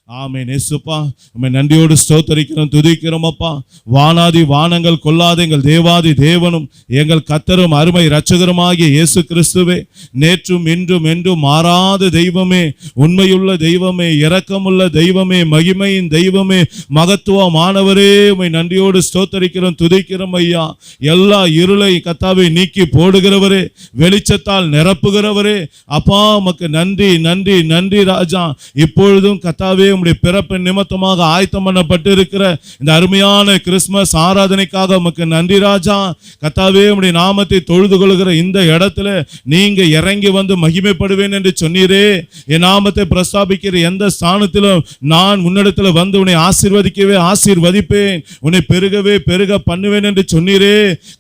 ஆமென். இயேசுப்பா உம்மை நன்றியோடு ஸ்தோத்திரிக்கிறோம், துதிக்கிறோம் அப்பா. வானாதி வானங்கள் கொள்ளாத எங்கள் தேவாதி தேவனும் எங்கள் கர்த்தரும் அருமை இரட்சகருமாகிய இயேசு கிறிஸ்துவே, நேற்றும் இன்றும் என்றும் மாறாத தெய்வமே, உண்மையுள்ள தெய்வமே, இரக்கமுள்ள தெய்வமே, மகிமையின் தெய்வமே, மகத்துவமானவரே, உம்மை நன்றியோடு ஸ்தோத்திரிக்கிறோம், துதிக்கிறோம் ஐயா. எல்லா இருளை கர்த்தாவே நீக்கி போடுகிறவரே, வெளிச்சத்தால் நிரப்புகிறவரே, அப்பா உமக்கு நன்றி நன்றி நன்றி ராஜா. இப்பொழுதும் கர்த்தாவே உம்முடைய பிறப்பு நிமித்தமாக ஆயத்தம் பண்ணப்பட்டு இருக்கிற இந்த அருமையான கிறிஸ்துமஸ் ஆராதனைக்காக உமக்கு நன்றி ராஜா. கர்த்தாவே உம்முடைய நாமத்தை தொழுது கொள்கிற இந்த இடத்துல நீங்க இறங்கி வந்து மகிமைப்படுவேன் என்று சொன்னீரே. என் நாமத்தை பிரஸ்தாபிக்கிற எந்த ஸ்தானத்திலும் நான் முன்னிடத்துல வந்து உன்னை ஆசீர்வதிக்கவே ஆசீர்வதிப்பேன், உன்னை பெருகவே பெருக பண்ணுவேன் என்று சொன்னீரே.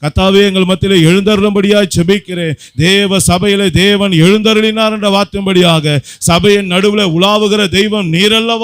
கர்த்தாவே எங்கள் மத்தியிலே எழுந்தருளும்படியாய் செபிக்கிறேன். தேவ சபையிலே தேவன் எழுந்தருளினார் என்ற வார்த்தையின்படியாக சபையின் நடுவில் உலாவுகிற தெய்வம் நீரல்லவா.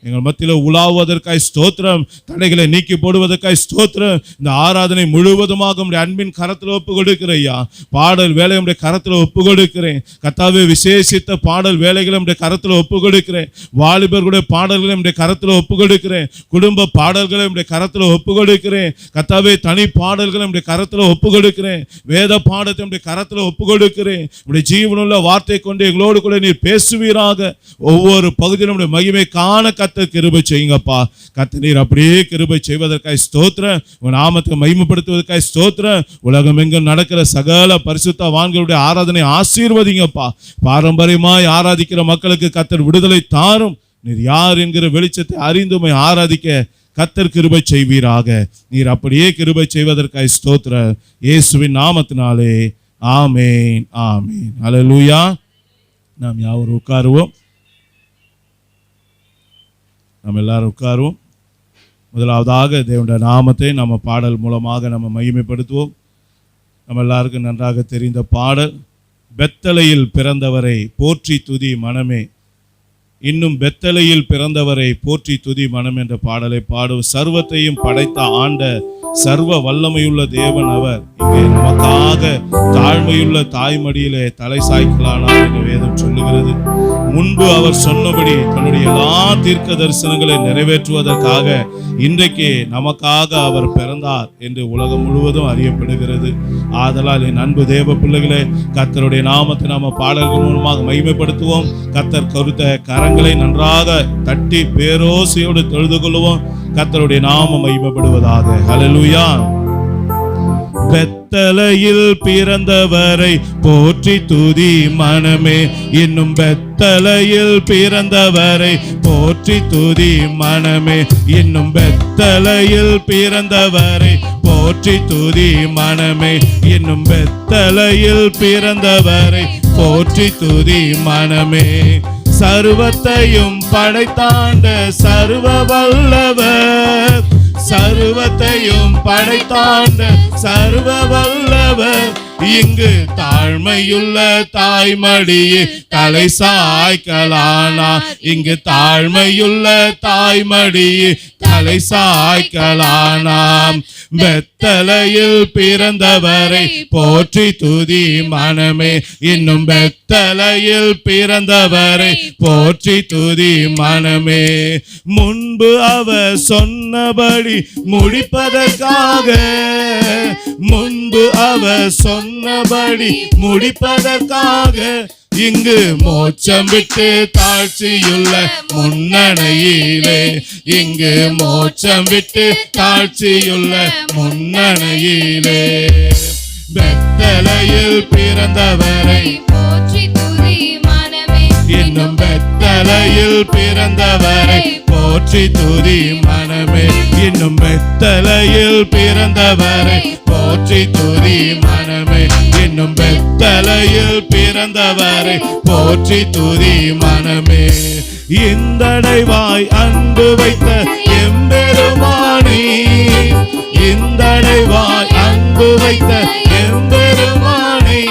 எங்கள் மத்தியில் உலாவுவதற்காய் ஸ்தோத்திரம், தடைகளை நீக்கி போடுவதற்காய் ஸ்தோத்திரம். இந்த ஆராதனை முழுவதுமாக உம்முடைய அன்பின் கரத்தில் ஒப்பு கொடுக்கிறையா. பாடல் வேலை உம்முடைய கரத்தில் ஒப்பு கொடுக்கிறேன் கர்த்தாவே. விசேஷித்த பாடல் வேலைகளை உம்முடைய கரத்தில் ஒப்பு கொடுக்கிறேன். வாலிபர்களுடைய பாடல்களை உம்முடைய கரத்தில் ஒப்பு கொடுக்கிறேன். குடும்ப பாடல்களை உம்முடைய கரத்தில் ஒப்பு கொடுக்கிறேன் கர்த்தாவே. தனி பாடல்களை உம்முடைய கரத்தில் ஒப்பு கொடுக்கிறேன். வேத பாடத்தை உம்முடைய கரத்தில் ஒப்பு கொடுக்கிறேன். உம்முடைய ஜீவனுள்ள வார்த்தை கொண்டு எங்களோடு கூட நீர் பேசுவீராக. ஒவ்வொரு பகுதியிலும் உம்முடைய மகிமை காண கர்த்தர் கிருபை செய்யுங்கப்பா. கர்த்தர் நீர் அப்படியே கிருபை செய்வதற்காய் ஸ்தோத்திரம், உன் நாமத்தை மகிமைப்படுத்துவதற்காய் ஸ்தோத்திரம். உலகம் எங்கும் நடக்கிற சகல பரிசுத்தவான்களுடைய ஆராதனை ஆசீர்வதிங்கப்பா. பாரம்பரியமாய் ஆராதிக்கிற மக்களுக்கு கர்த்தர் விடுதலை தாரும். நீர் யார் என்கிற வெளிச்சத்தை அறிந்துமை ஆராதிக்க கர்த்தர் கிருபை செய்வீராக. நீர் அப்படியே கிருபை செய்வதற்காய் ஸ்தோத்திரம், இயேசுவின் நாமத்தினாலே ஆமேன் ஆமேன். அல்லேலூயா. நாம் யாவரும் உட்காருவோம். நம்ம எல்லாரும் உட்காருவோம். முதலாவதாக தேவனுடைய நாமத்தை நம்ம பாடல் மூலமாக நம்ம மகிமைப்படுத்துவோம். நம்ம எல்லாருக்கும் நன்றாக தெரிந்த பாடல், பெத்தலையில் பிறந்தவரை போற்றி துதி மனமே, இன்னும் பெத்தலையில் பிறந்தவரை போற்றி துதி மனம் என்ற பாடலை பாடும். சர்வத்தையும் படைத்த ஆண்ட சர்வ வல்லமையுள்ள தேவன் அவர். இங்கே நமக்காக தாழ்மையுள்ள தாய்மடியிலே தலை சாய்க்கலானார் என்று வேதம் சொல்லுகிறது. முன்பு அவர் சொன்னபடி தன்னுடைய எல்லா தீர்க்க தரிசனங்களை நிறைவேற்றுவதற்காக இன்றைக்கு நமக்காக அவர் பிறந்தார் என்று உலகம் முழுவதும் அறியப்படுகிறது. ஆதலால் என் அன்பு தேவ பிள்ளைகளே, கர்த்தருடைய நாமத்தை நாம பாடல்கள் மூலமாக மகிமைப்படுத்துவோம். கர்த்தர் கொடுத்த கரங்களை நன்றாக தட்டி பேரோசையோடு தொழுது கொள்வோம். கர்த்தருடைய நாமம் மகிமைப்படுவதாக. ஹல்லேலூயா. பெத்தலையில் பிறந்தவரை போற்றி துதி மனமே, இன்னும் பெத்தலையில் பிறந்தவரை போற்றி துதி மனமே, இன்னும் பெத்தலையில் பிறந்தவரை போற்றி துதி மனமே, இன்னும் பெத்தலையில் பிறந்தவரை போற்றி துதி மனமே. சர்வத்தையும் படைத்தாண்ட சர்வ வல்லவர், சர்வத்தையும் படைத்தாண்ட சர்வ வல்லவர், இங்கு தாழ்மையுள்ள தாய்மடியே தலை சாய்க்கலானா, இங்கு தாழ்மையுள்ள தாய்மடியே தலை சாய்க்கலானாம். பெத்தலையில் பிறந்தவரை போற்றி துதி மனமே, இன்னும் பெத்தலையில் பிறந்தவரை போற்றி துதி மனமே. முன்பு அவர் சொன்னபடி முடிப்பதற்காக, முன்பு அவர் சொன்னபடி முடிப்பதற்காக, இங்கு மோட்சம் விட்டு தாழ்ச்சியுள்ள முன்னணையிலே, இங்கு மோட்சம் விட்டு தாழ்ச்சியுள்ள முன்னணையிலே, பெத்தலையில் பிறந்தவரை போற்றி துதி மனமே, இன்னும் பெத்தலையில் பிறந்தவரை போற்றி துதி மனமே, இன்னும் பெத்தலையில் பிறந்தவரை போற்றி துதி மனமே, இன்னும் பெத்தலையில் பிறந்தவரை போற்றி துதி மனமே. இந்தடைவாய் அன்பு வைத்த எம்பெருமானே, இந்தடைவாய் அன்பு வைத்த எம்பெருமானே,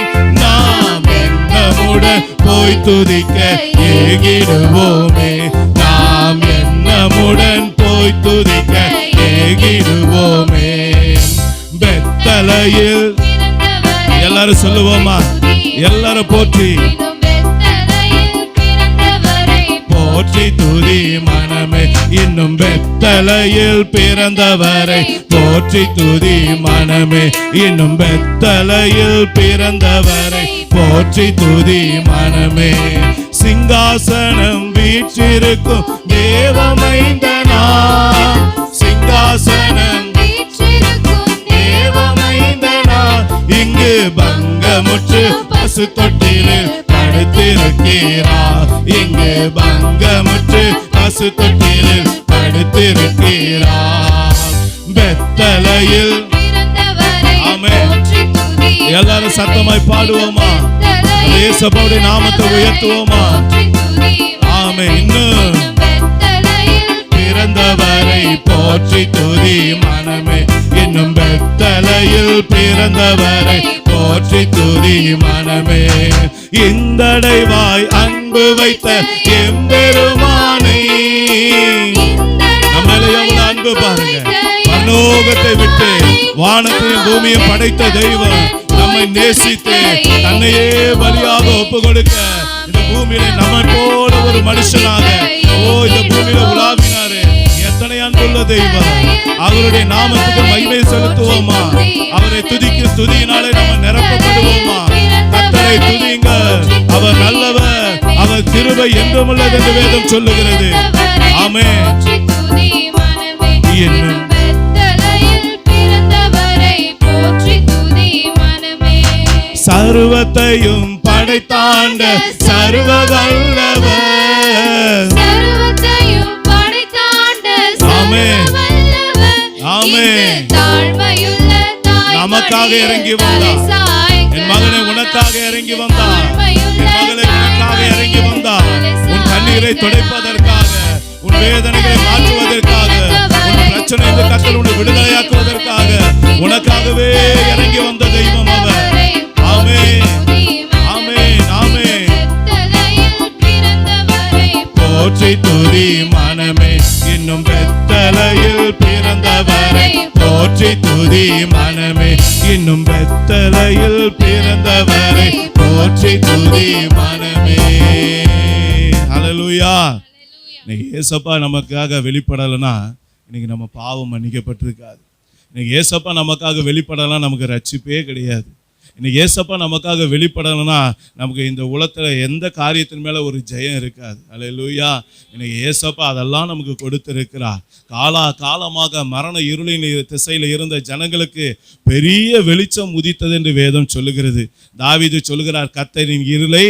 நாம் என்னமுடன் போய் துதிக்க ஏகிடுவோமே, நாம் என்னமுடன் போய் துதிக்க ஏகிடுவோமே. பெத்தலையில் எல்லாரும் சொல்லுவோமா? எல்லாரும் போற்றி போற்றி துதி மன பெத்தலையில் பிறந்தவரை போற்றி துதி மனமே. இன்னும் பெத்தலையில் பிறந்தவரை போற்றி துதி மனமே. சிங்காசனம் வீற்றிருக்கும் தேவமைந்தனா, சிங்காசனம் வீற்றிருக்கும் தேவமைந்தனா, இங்கு பங்கமுற்று பசு தொட்டிலில் படுத்திருக்கிறார். இங்கு பங்கமுற்று பசு தொட்டிலில் படுத்திருக்கிறார். பெத்தலையில் ஆமென். எல்லாரும் சத்தமாய் பாடுவோமா? இயேசுவுடைய நாமத்தை உயர்த்துவோமா? ஆமென். இன்னும் பிறந்தவரை போற்றி துதி மனமே. இன்னும் பெத்தலையில் பிறந்தவரை போற்றி துதி மனமே. இந்தடைவாய் அன்பு வைத்த எம்பெருமானை, நம்மள எவ்வளவு அன்பு பாருங்க. பரலோகத்தை விட்டு வானத்தையும் பூமியும் படைத்த தெய்வம் நம்மை நேசித்து தன்னையே பலியாக ஒப்பு கொடுக்க இந்த பூமியில நம்ம போல ஒரு மனுஷனாக இந்த பூமியில உலாவினாரு. எத்தனை அன்புள்ள தெய்வம். அவருடைய நாமத்துக்கு மகிமை செலுத்துவோமா? அவரை துதிக்கும் துதியினாலே நம்ம நிரப்பப்படுவோமா? கர்த்தரை துதிங்க, அவர் நல்லவர், அவர் கிருபை என்றும் உள்ளது என்று வேதம் சொல்லுகிறது. ஆமென். இன்னும் சர்வத்தையும் படைத்தாண்ட சர்வ வல்லவர், நமக்காக இறங்கி வந்தார். என் மகனை உனக்காக இறங்கி வந்தார். என் மகளை உனக்காக இறங்கி வந்தார். உன் கண்ணீரை துடைப்பதற்காக, உன் வேதனைகளை மாற்றுவதற்காக, உன் பிரச்சனை கர்த்தர் உன்னை விடுதலையாக்குவதற்காக உனக்காகவே இறங்கி வந்த தெய்வம் அவர். ஆமென், ஆமென், ஆமென். போற்றி துதி மனமே. இன்னும் பெத்தலையில் பிறந்தவரை போற்றி துதி மனமே. இன்னும் பெத்தலையில் பிறந்தவரை போற்றி துதி மனமே. ஹல்லேலூயா. இன்னைக்கு ஏசப்பா நமக்காக வெளிப்படலைன்னா இன்னைக்கு நம்ம பாவம் மன்னிக்கப்பட்டிருக்காது. இன்னைக்கு ஏசப்பா நமக்காக வெளிப்படலாம், நமக்கு ரட்சிப்பே கிடையாது. இன்னைக்கு ஏசப்பா நமக்காக வெளிப்படலைன்னா நமக்கு இந்த உலகத்துல எந்த காரியத்தின் மேல ஒரு ஜெயம் இருக்காது. அல்லேலூயா. இன்னைக்கு ஏசப்பா அதெல்லாம் நமக்கு கொடுத்திருக்கிறார். காலமாக மரண இருளின் திசையில இருந்த ஜனங்களுக்கு பெரிய வெளிச்சம் உதித்தது என்று வேதம் சொல்லுகிறது. தாவீது சொல்லுகிறார், கர்த்தரின் இருளை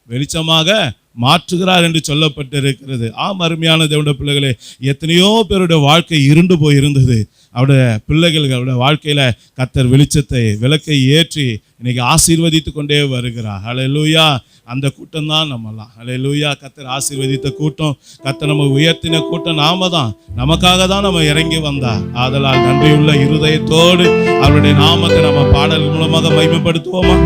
வெளிச்சமாக மாற்றுகிறார் என்று சொல்லப்பட்டிருக்கிறது. அருமையான தேவனுடைய பிள்ளைகளே, எத்தனையோ பேருடைய வாழ்க்கை இருண்டு போயிருந்தது. அவருடைய பிள்ளைகளுடைய வாழ்க்கையில கர்த்தர் வெளிச்சத்தை விளக்கை ஏற்றி இன்னைக்கு ஆசீர்வதித்து கொண்டே வருகிறார். ஹல்லேலூயா. அந்த கூட்டம் தான் நம்மலாம். ஹல்லேலூயா. கர்த்தர் ஆசீர்வதித்த கூட்டம், கர்த்தர் நம்ம உயர்த்தின கூட்டம் நாம தான். நமக்காக தான் நம்ம இறங்கி வந்தார். ஆதலால் நன்றியுள்ள இருதயத்தோடு அவருடைய நாமத்தை நம்ம பாடல் மூலமாக மகிமைப்படுத்துவோமா?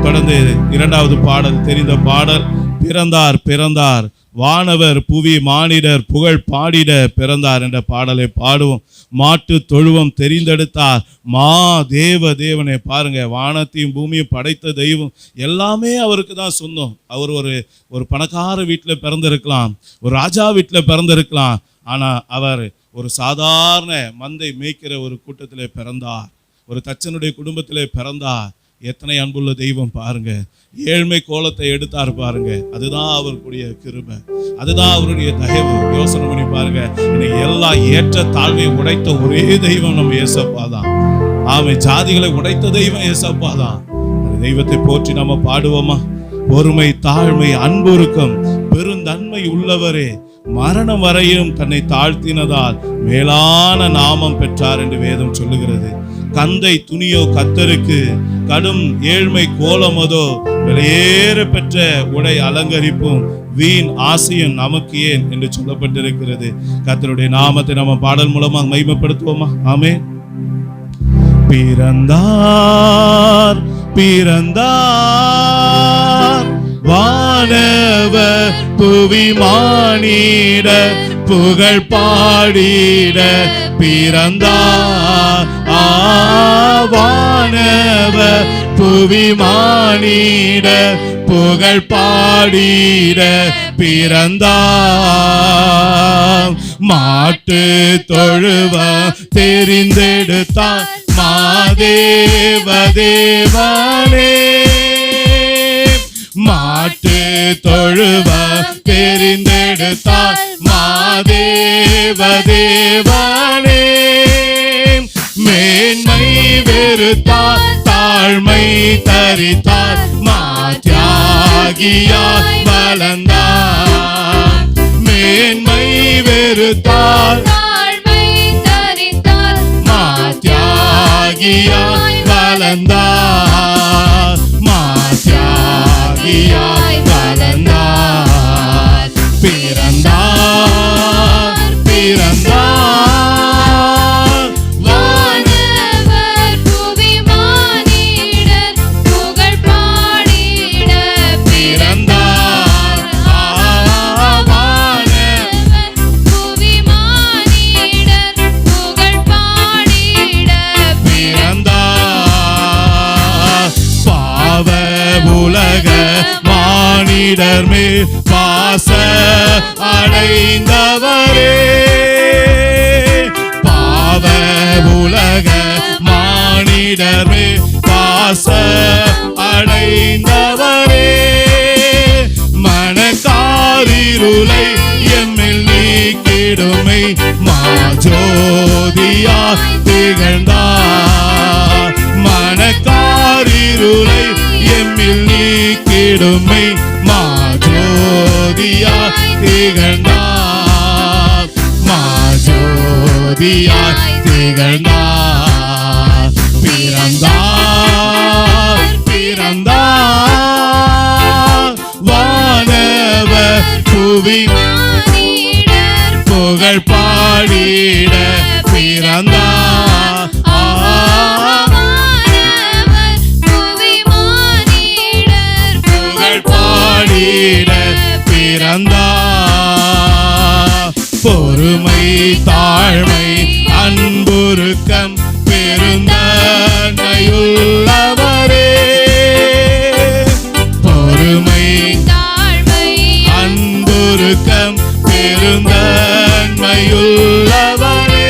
தொடர்ந்து இரண்டாவது பாடல், தெரிந்த பாடல், பிறந்தார் பிறந்தார் வானவர் புவி மானிடர் புகழ் பாடிட பிறந்தார் என்ற பாடலை பாடுவோம். மாட்டு தொழுவம் தெரிந்தெடுத்தார் மா தேவனை. பாருங்க, வானத்தையும் பூமியும் படைத்த தெய்வம் எல்லாமே அவருக்கு தான் சொந்தம். அவர் ஒரு பணக்கார வீட்டில் பிறந்திருக்கலாம், ஒரு ராஜா வீட்டில் பிறந்திருக்கலாம். ஆனால் அவர் ஒரு சாதாரண மந்தை மேய்க்கிற ஒரு கூட்டத்திலே பிறந்தார். ஒரு தச்சனுடைய குடும்பத்திலே பிறந்தார். எத்தனை அன்புள்ள தெய்வம் பாருங்க. ஏழ்மை கோலத்தை எடுத்தார் பாருங்க. அதுதான் அவருடைய கிருபை, அதுதான் அவருடைய தயவு. யோசனை பண்ணி பாருங்க. இன்னைக்கு எல்லா ஏற்ற தாழ்வை உடைத்த ஒரே தெய்வம் நம்ம ஏசப்பா தான். ஜாதிகளை உடைத்த தெய்வம் ஏசப்பா தான். தெய்வத்தை போற்றி நம்ம பாடுவோமா? பொறுமை தாழ்மை அன்புருக்கம் பெருந்தன்மை உள்ளவரே, மரணம் வரையும் தன்னை தாழ்த்தினதால் மேலான நாமம் பெற்றார் என்று வேதம் சொல்லுகிறது. கந்தை துணியோ கர்த்தருக்கு, கடும் ஏழ்மை கோலமதோ விலையேற பெற்ற உடை அலங்கரிப்பும் வீண் ஆசையும் நமக்கு ஏன் என்று சொல்லப்பட்டிருக்கிறது. கர்த்தருடைய நாமத்தை நம்ம பாடல் மூலமாக மகிமைப்படுத்துவோமா? ஆமென். பிறந்தார் பிறந்தார் வானவர் புவி மானிட புகழ் பாடிட பிறந்தார். வானவர் புவி மானிட புகழ் பாடிட பிறந்தார். மாட்டு தொழுவ தெரிந்தெடுத்தார் மாதேவ தேவனே. மாட்டு தொழுவ தெரிந்தெடுத்தார் மாதேவ தேவனே. மேன்மை வெறுத்தார் தாழ்மை தரித்தார் மாத்யாகியாய் வளர்ந்தார். மேன்மை வெறுத்தார் தாழ்மை தரித்தார் மாத்யாகியாய் வளர்ந்தார். மாத்யாகியாய் வளர்ந்தார். பிறந்தார் பிறந்தார் வானவர் புவி மானிடர் புகழ் பாடிட பிறந்தார். வானவர் புவி மானிடர் புகழ் பாடிட பிறந்தார். பாவ உலக மானிடர் மேல் பாச அடைந்தவரே. பாவ உலக மானிடர் மேல் பாச அடைந்தவரே. மனக்காரிருளை எம்மில் நீக்கிடுமை மாஜோதியாய் திகழ்ந்தார். மனக்காரிருளை எம்மில் நீக்கிடுமை மாஜோதியாய் திகழ்ந்தார். மாஜோதியாய் திகழ்ந்தார். பிறந்தார் பிறந்தார் வானவர் புவி மானிடர் புகழ் பாடிட பிறந்தார். வானவர் புவி மானிடர் புகழ் பாடிட பிறந்தார். பொறுமை தாழ்மை அன்புருக்கம் பெருந்தன்மையுள்ளவரே. பொறுமை தாழ்மை அன்புருக்கம் பெருந்தன்மையுள்ளவரே.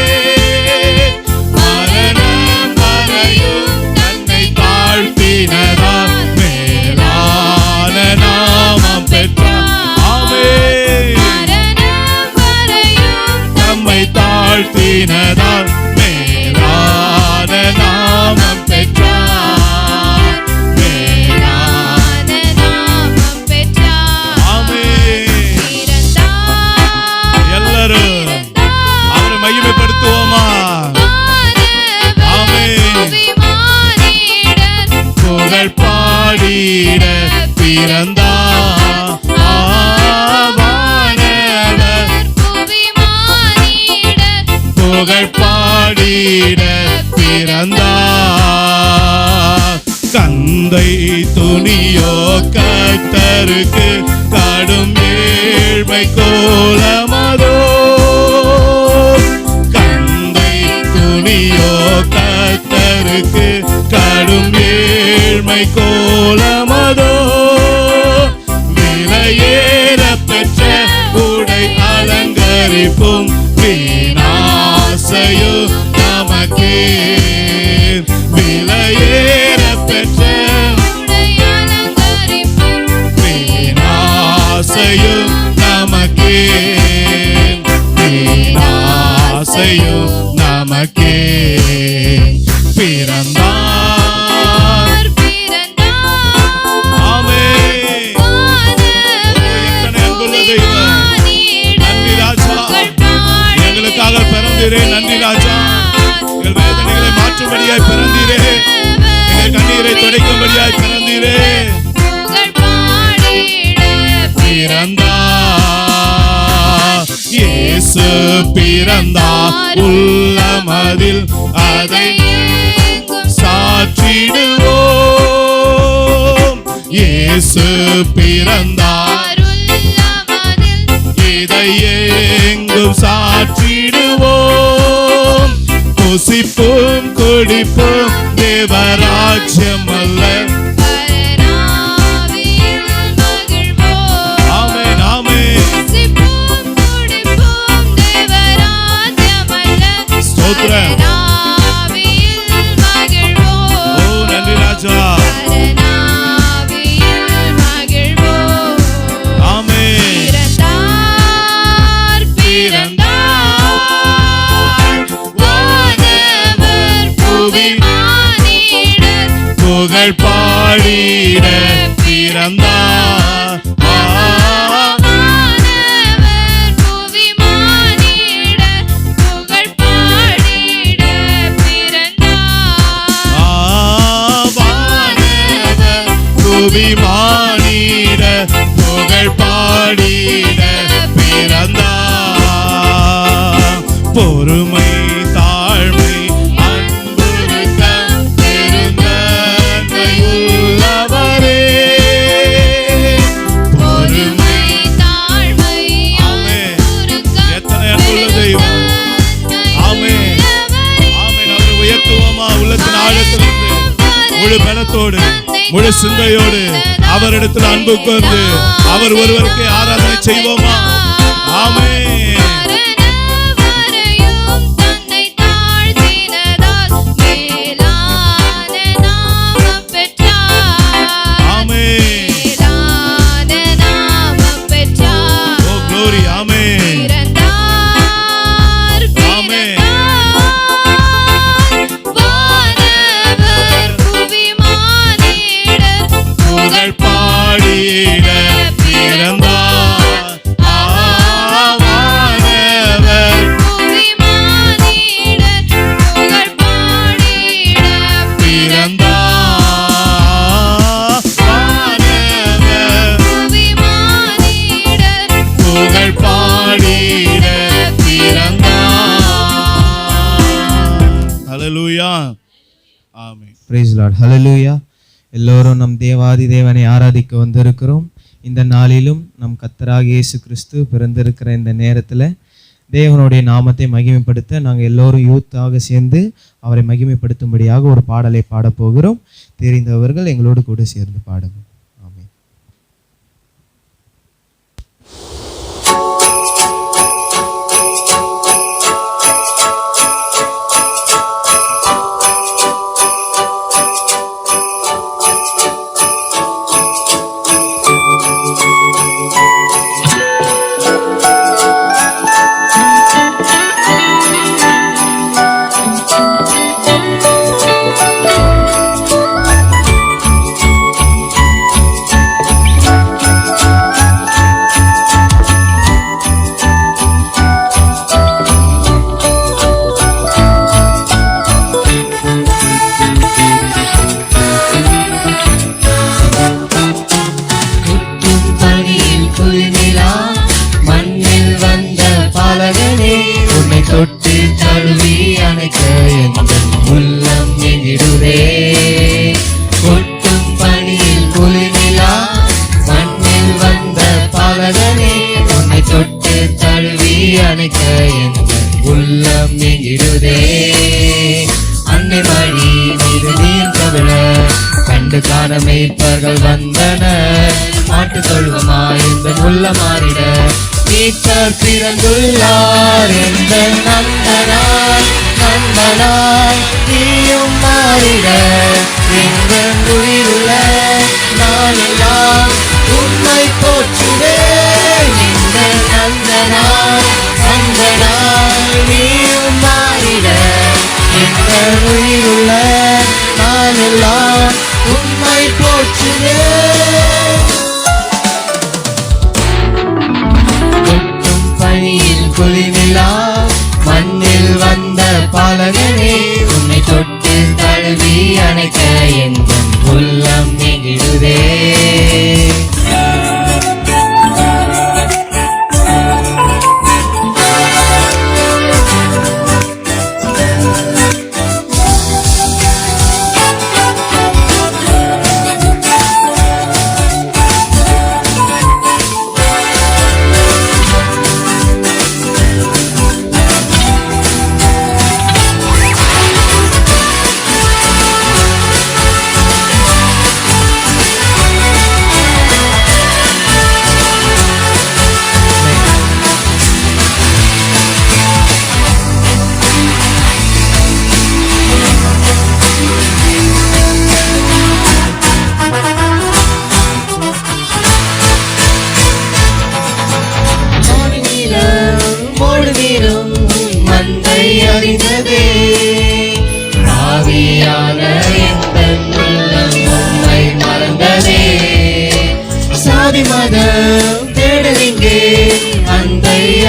மரணம் வரையும் தன்னை தாழ்த்தினதால் மேலான நாமம் பெற்றார். ஆமென். மரணம் வரையும் தம்மை தாழ்த்தினதால் மேலான நாமம் பெற்றார். மேலான நாமம் பெற்றார். ஆமென். பிறந்தார் எல்லாரும் அவரை மகிமைப்படுத்துவோமா? ஆமென். புவி மானிடர் புகழ் பாடிட பிறந்தார். வானவர் புவி மானிடர் புகழ் பாடிட பிறந்தார். கந்தை துணியோ கர்த்தருக்கு கடும் ஏழ்மை கோலமதோ. கந்தை துணியோ கர்த்தருக்கு கடும் ஏழ்மை கோலமதோ. விலையேற பெற்ற உடை அலங்கரிப்பும் வீணாசையோ நமக்கே. விலையேற பெற்ற உடை அலங்கரிப்பும் வீணாசையோ நமக்கே. வீணாசையோ நமக்கே. பிறந்தார் பிறந்தார் ஆமென். எத்தனை அன்புள்ள தெய்வம். நன்றி ராஜா. எங்களுக்காக பிறந்தீரே. நன்றி ராஜா. எங்கள் வேதனைகளை மாற்றும்படியாய் பிறந்தீரே. எங்கள் கண்ணீரை துடைக்கும்படியாய் பிறந்தீரே. பிறந்தார் இயேசு பிறந்தார். உள்ளமதில் அதை சாற்றிடுவோம். இயேசு பிறந்தார். இதை எங்கும் சாற்றிடுவோம். புசிப்போம் குடிப்போம் தேவராஜ்யம் அல்ல. ஆமென் ஆமென். புகழ் பாடிட பிறந்தார். வானவர் புவி மானிடர் புகழ் பாடிட பிறந்தார். வானவர் புவி மானிட புகழ் பாடிட பிறந்தார். பொறுமை தாழ்மை அன்புருக்கம் பெருந்தன்மையுள்ளவரே. பொறுமை தாழ்மை அன்புருக்கம் எத்தனை அன்புள்ள தெய்வம். ஆமென் ஆமென். அவரை உயர்த்துவோமா உள்ளத்தின் ஆழத்திலிருந்து முழு பலத்தோடு முழு சிந்தையோடு அவரிடத்தில் அன்பு கொண்டு அவர் ஒருவருக்கே ஆராதனை செய்வோமா. ஆமென். மரணவரையும் தன்னை தாழ்த்தினதால் மேலான நாமம் பெற்றார். ஆமென். மேலான நாமம் பெற்றார். ஓ glory. ஆமென். பிறந்தார் ஆமென். வானவர் புவி மானிடர் புகழ் பாடிட பிறந்தார். வானவர் புவி மானிடர் புகழ் பாடிட பிறந்தார். வானவர் புவி மானிடர் புகழ் பாடிட பிறந்தார். Hallelujah. Amen. Praise lord. Hallelujah. எல்லோரும் நம் தேவாதி தேவனை ஆராதிக்க வந்திருக்கிறோம். இந்த நாளிலும் நம் கர்த்தராகிய இயேசு கிறிஸ்து பிறந்திருக்கிற இந்த நேரத்தில் தேவனுடைய நாமத்தை மகிமைப்படுத்த நாங்கள் எல்லோரும் யூத்தாக சேர்ந்து அவரை மகிமைப்படுத்தும்படியாக ஒரு பாடலை பாடப்போகிறோம். தெரிந்தவர்கள் எங்களோடு கூட சேர்ந்து பாடுங்க. ஆமென். பணியில் குளிநிலா மண்ணில் வந்த பாலகனே உன்னை தொட்டு தழுவி அணைக்க எங்கள் உள்ளம் எங்கிடுதே. கொட்டும் பணியில் குளிநிலா மண்ணில் வந்த பாலகனே உன்னை தொட்டு தழுவி அணைக்க எங்கள் உள்ளம் எங்கிடுதே. அன்னை வழி மீது நீர் கவிழ கண்டு காண மேய்ப்பர்கள் வந்தனர். மாட்டு தொழுவமாய் இந்த உள்ள மாறிட மீட்பர் பிறந்துள்ளார். எந்த நந்தனாய் நந்தனாய் நீயும் மாறிட எங்கள் உயிருள்ள நாளெல்லாம் உம்மை போற்றுவேன். இந்த நந்தனாய் நந்தனாய் நீயும் மாறிட எங்கள் உயிருள்ள நாளெல்லாம் உம்மை போற்றுவேன். கொட்டும் பணியில் குளிநிலா மண்ணில் வந்த பாலகனே உன்னை தொட்டு தழுவி அணைக்க எங்கள் உள்ளம் நெகிழுதே.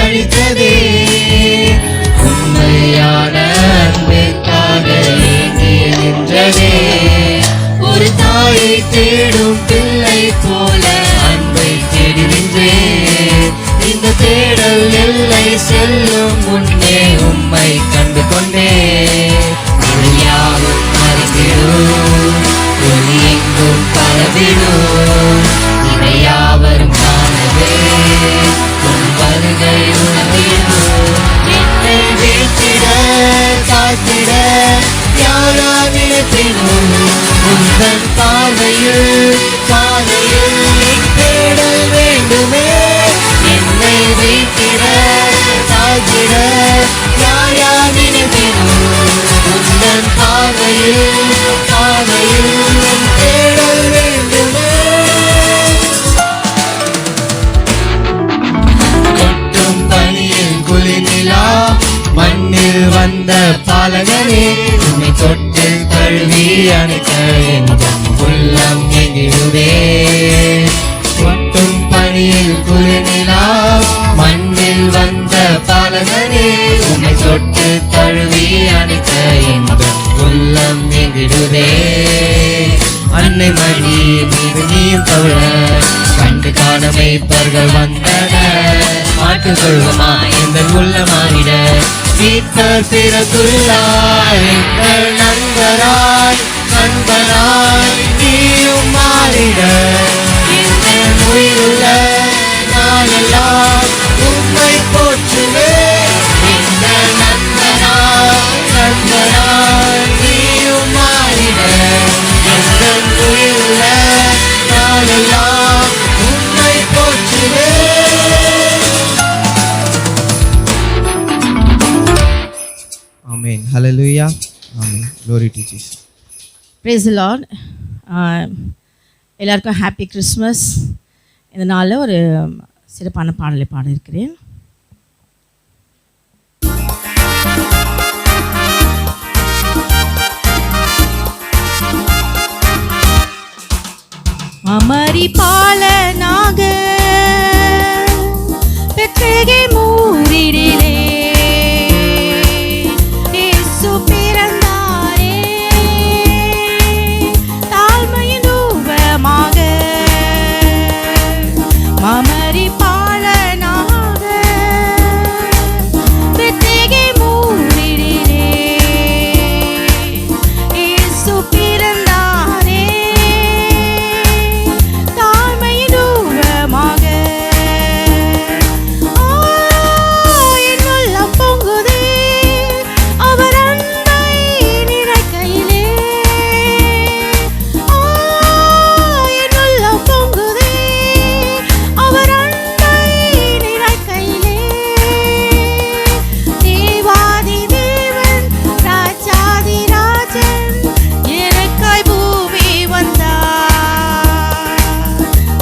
அளித்ததே. உண்மையான அன்பிற்காக ஏங்கி நின்றதே. ஒரு தாயை தேடும் பிள்ளை போல அன்பை தேடி நின்றேன். இந்த தேடல் எல்லை செல்லும் முன்னே உம்மை கண்டு கொண்டே. யாவும் அறிந்திடும், ஒளி எங்கும் பரவிடும். இதை யாவரும் காணவே உன் வருகை உணர்ந்திடும். என்னை வீழ்த்திட காத்திட யாரா நினைப்பினும் உந்தன் பாதையில் தேடல் வேண்டுமே. என்னை வீழ்த்திட காத்திட யாரா நினைப்பினும் உந்தன் பாதையில் தேடல் வேண்டுமே. கொட்டும் பனியில் குளிநிலா மண்ணில் வந்த பாலகனே. உன்னை தொட்டு தழுவி அணைக்க என் உள்ளம் எங்கிடுதே. கொட்டும் பனியில் குளிநிலா மண்ணில் வந்த பாலகனே. உன்னை தொட்டு தழுவி அணைக்க என் உள்ளம் எங்கிடுதே. அன்னை மடி மீது நீயும் தவிர கண்டு காண மெய்ப்பர்கள் வந்தனர். மாட்டு கொள்வமா எந்த உள்ள மாறிட மீட்பர் பிறகுள்ளார். எங்கள் நண்பராய் நீயும் மாறிட எங்கள் உயிருள்ள நாளெல்லாம் உம்மை போற்றுவே. எங்கள் நண்பராய் நீயும் மாறிட எங்கள் உயிருள்ள நாளெல்லாம் உம்மை போற்றுவே. ஆமென். ஹல்லேலூயா. ஆமென். Glory to Jesus. Praise the Lord. எல்லாருக்கும் ஹாப்பி கிறிஸ்மஸ். இந்த நாளில் ஒரு சிறப்பான பாடலை பாட இருக்கிறேன். அமரி பாலனாக பெற்றகை மூரிடிலே இயேசு பிறந்தாரே. தாழ்மையின் ரூபமாக அமரி பாலனாக பெற்றகை மூரிடிலே இயேசு பிறந்தாரே. தாழ்மையின் ரூபமாக என் உள்ளம் பொங்குதே அவர் அன்பை நினைக்கையிலே. என் உள்ளம் பொங்குதே அவர் அன்பை நினைக்கையிலே. தேவாதி தேவன் ராஜாதி ராஜன் எனக்காய் பூமி வந்தார்.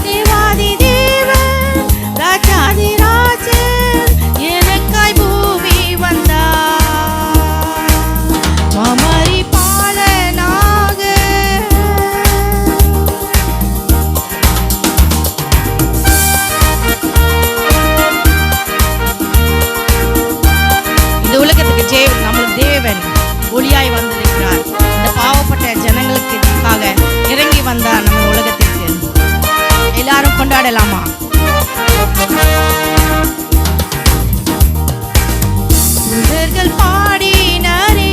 தேவாதி தேவன் ராஜாதி ராஜன் எனக்காய் பூமி வந்தார். மாமரி பாலனாக இந்த உலகத்துக்கு நம்மளுக்கு தேவன் ஒளியாய் வந்திருக்கிறார். இந்த பாவப்பட்ட ஜனங்களுக்காக இறங்கி வந்தார் நம்ம உலகத்திற்கு. எல்லாரும் கொண்டாடலாமா? தூதர்கள் பாடினாரே,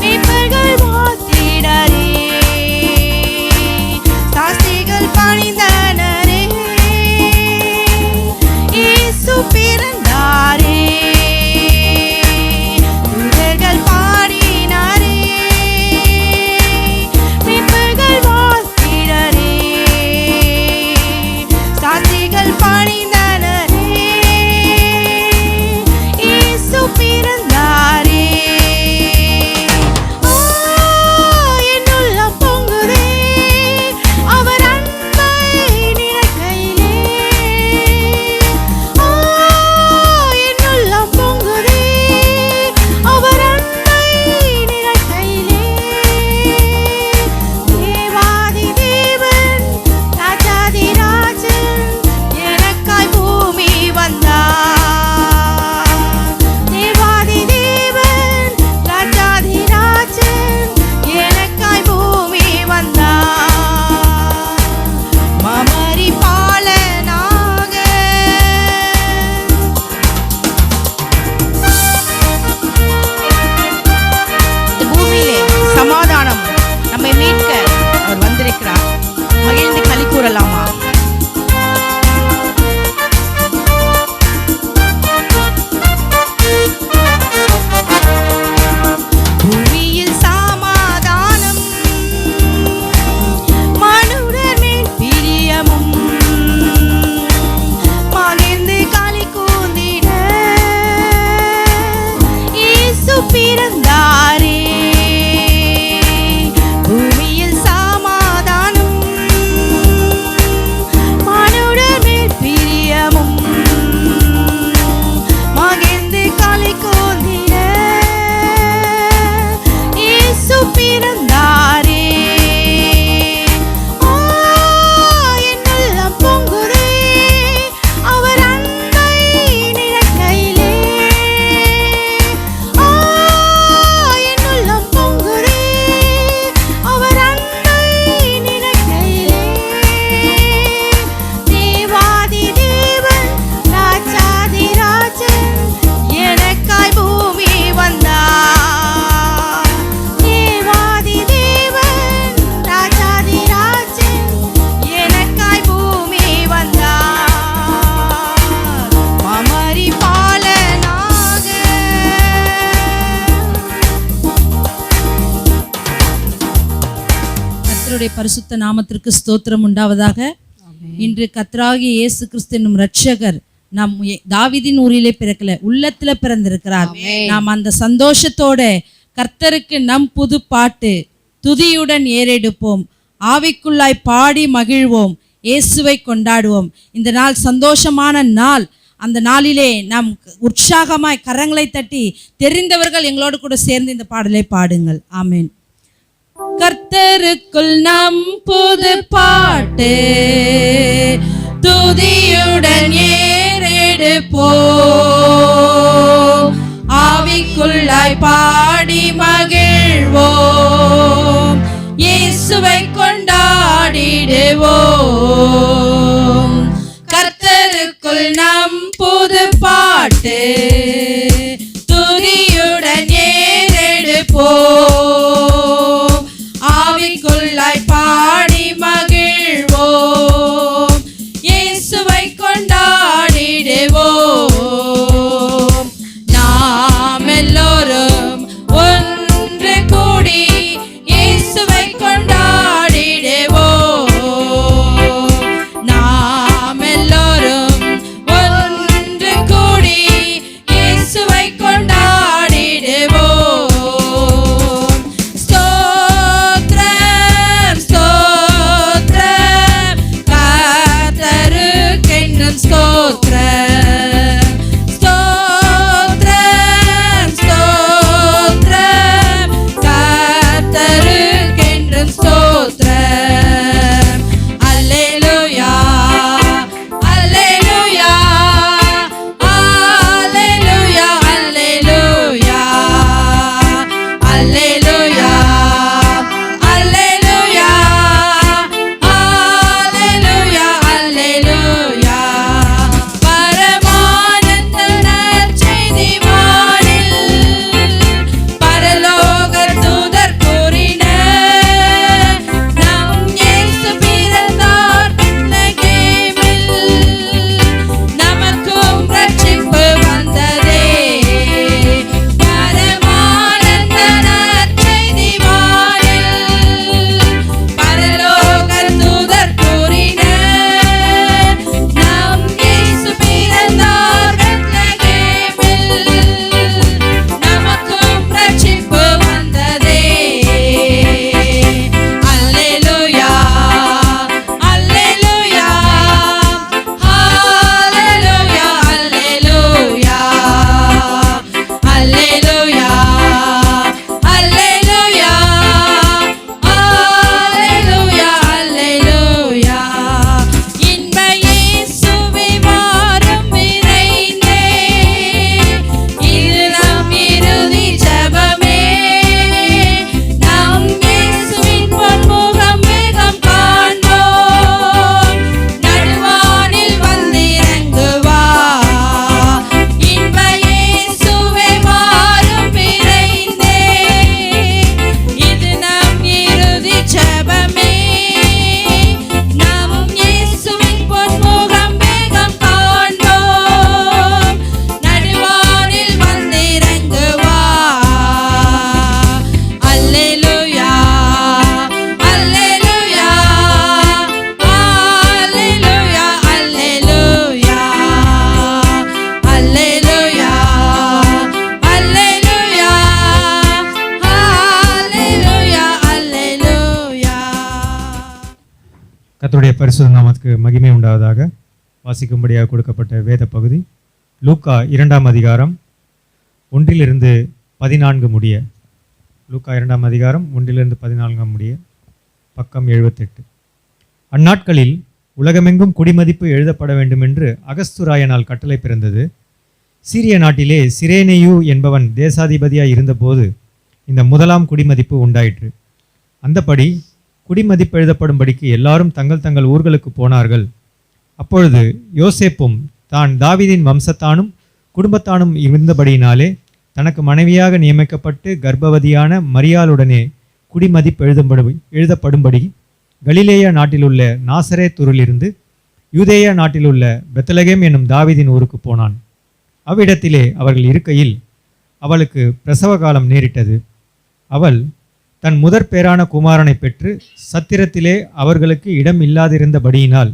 மேய்ப்பர்கள் வாழ்த்தினாரே, சாஸ்திரிகள் பணிந்தனரே, இயேசு பிறந்தாரே. தூதர்கள் பாடினாரே, மேய்ப்பர்கள் வாழ்த்தினாரே, கர்த்தருடைய பரிசுத்த நாமத்திற்கு ஸ்தோத்திரம் உண்டாவதாக. இன்று கர்த்தராகிய இயேசு கிறிஸ்து என்னும் இரட்சகர் நம் தாவீதின் ஊரிலே பிறக்கல, உள்ளத்துல பிறந்திருக்கிறார். நாம் அந்த சந்தோஷத்தோட கர்த்தருக்கு நம் புது பாட்டு துதியுடன் ஏறெடுப்போம், ஆவிக்குள்ளாய் பாடி மகிழ்வோம், இயேசுவை கொண்டாடுவோம். இந்த நாள் சந்தோஷமான நாள். அந்த நாளிலே நாம் உற்சாகமாய் கரங்களை தட்டி தெரிந்தவர்கள் எங்களோடு கூட சேர்ந்து இந்த பாடலை பாடுங்கள். ஆமென். கர்த்தருக்குள் நம் புது பாட்டு துதியுடன் ஏறெடுப்போம், ஆவிக்குள்ளாய் பாடி மகிழ்வோம், இயேசுவை கொண்டாடிடுவோம். கர்த்தருக்குள் நம் புது பாட்டு துதியுடன் ஏறெடுப்போம், ஆவிக்குள்ளாய் பாடி மகிழ்வோம், இயேசுவை கொண்டாடிடுவோம். நாம் எல்லோரும் ஒன்று கூடி இயேசுவை கொண்டாடிடுவோம். நாம் எல்லோரும் ஒன்று கூடி இயேசுவை கொண்டாடிடுவோம். ஸ்தோத்திரம் ஸ்தோத்திரம் கர்த்தருக்கென்றும் ஸ்தோத்திரம், ஸ்தோத்திரம் ஸ்தோத்திரம் கர்த்தருக்கென்றும் ஸ்தோத்திரம். அல்லேலூயா அல்லேலூயா அல்லேலூயா அல்லேலூயா அல்லேலூயா அல்லேலூயா அல்லேலூயா அல்லேலூயா. பரமானந்த நற்செய்தி வானில் பரலோக தூதர் கூறினர், நம் இயேசு பிறந்தார் பெத்லகேமில், நமக்கும் ரட்சிப்பு வந்ததே. பரமானந்த நற்செய்தி வானில் பரலோக தூதர் கூறினர், நம் இயேசு பிறந்தார் பெத்லகேமில், நமக்கும் ரட்சிப்பு வந்ததே. அல்லேலூயா அல்லேலூயா அல்லேலூயா அல்லேலூயா அல்லேலூயா அல்லேலூயா அல்லேலூயா அல்லேலூயா. இன்ப இயேசுவே வாரும் விரைந்தே, இது நம் இறுதி ஜெபமே, நம் இயேசுவின் பொன்முகம் வேகம் காண்போம், நடுவானில் வந்திறங்குவார். இன்ப இயேசுவே வாரும் விரைந்தே, இது நம் இறுதி ஜெபமே, நம் இயேசுவின் பொன்முகம் வேகம் காண்போம், நடுவானில் வந்திறங்குவார். அல்லேலூயா அல்லேலூயா அல்லேலூயா அல்லேலூயா அல்லேலூயா அல்லேலூயா அல்லேலூயா அல்லேலூயா. கர்த்தருடைய பரிசுத்த நாமத்துக்கு மகிமை உண்டாவதாக. வாசிக்கும்படியாக கொடுக்கப்பட்ட வேத பகுதி லூக்கா 2ஆம் அதிகாரம் 1-14 முடிய. லூக்கா 2ஆம் அதிகாரம் 1-14 முடிய, பக்கம் 78. அந்நாட்களில் உலகமெங்கும் குடிமதிப்பு எழுதப்பட வேண்டும் என்று அகஸ்துராயனால் கட்டளை பிறந்தது. சீரிய நாட்டிலே சிரேனேயு என்பவன் தேசாதிபதியாய் இருந்தபோது இந்த முதலாம் குடிமதிப்பு உண்டாயிற்று. அந்தபடி குடிமதிப்பு எழுதப்படும்படிக்கு எல்லாரும் தங்கள் தங்கள் ஊர்களுக்கு போனார்கள். அப்பொழுது யோசேப்பும் தான் தாவீதின் வம்சத்தானும் குடும்பத்தானும் இருந்தபடியினாலே தனக்கு மனைவியாக நியமிக்கப்பட்டு கர்ப்பவதியான மரியாளுடனே குடிமதிப்பு எழுதப்படும்படி கலிலேயா நாட்டிலுள்ள நாசரேத்தூரிலிருந்து யூதேயா நாட்டிலுள்ள பெத்லகேம் என்னும் தாவீதின் ஊருக்கு போனான். அவ்விடத்திலே அவர்கள் இருக்கையில் அவளுக்கு பிரசவ காலம் நேரிட்டது. அவள் தன் முதற் பேரான குமாரனை பெற்று சத்திரத்திலே அவர்களுக்கு இடம் இல்லாதிருந்தபடியினால்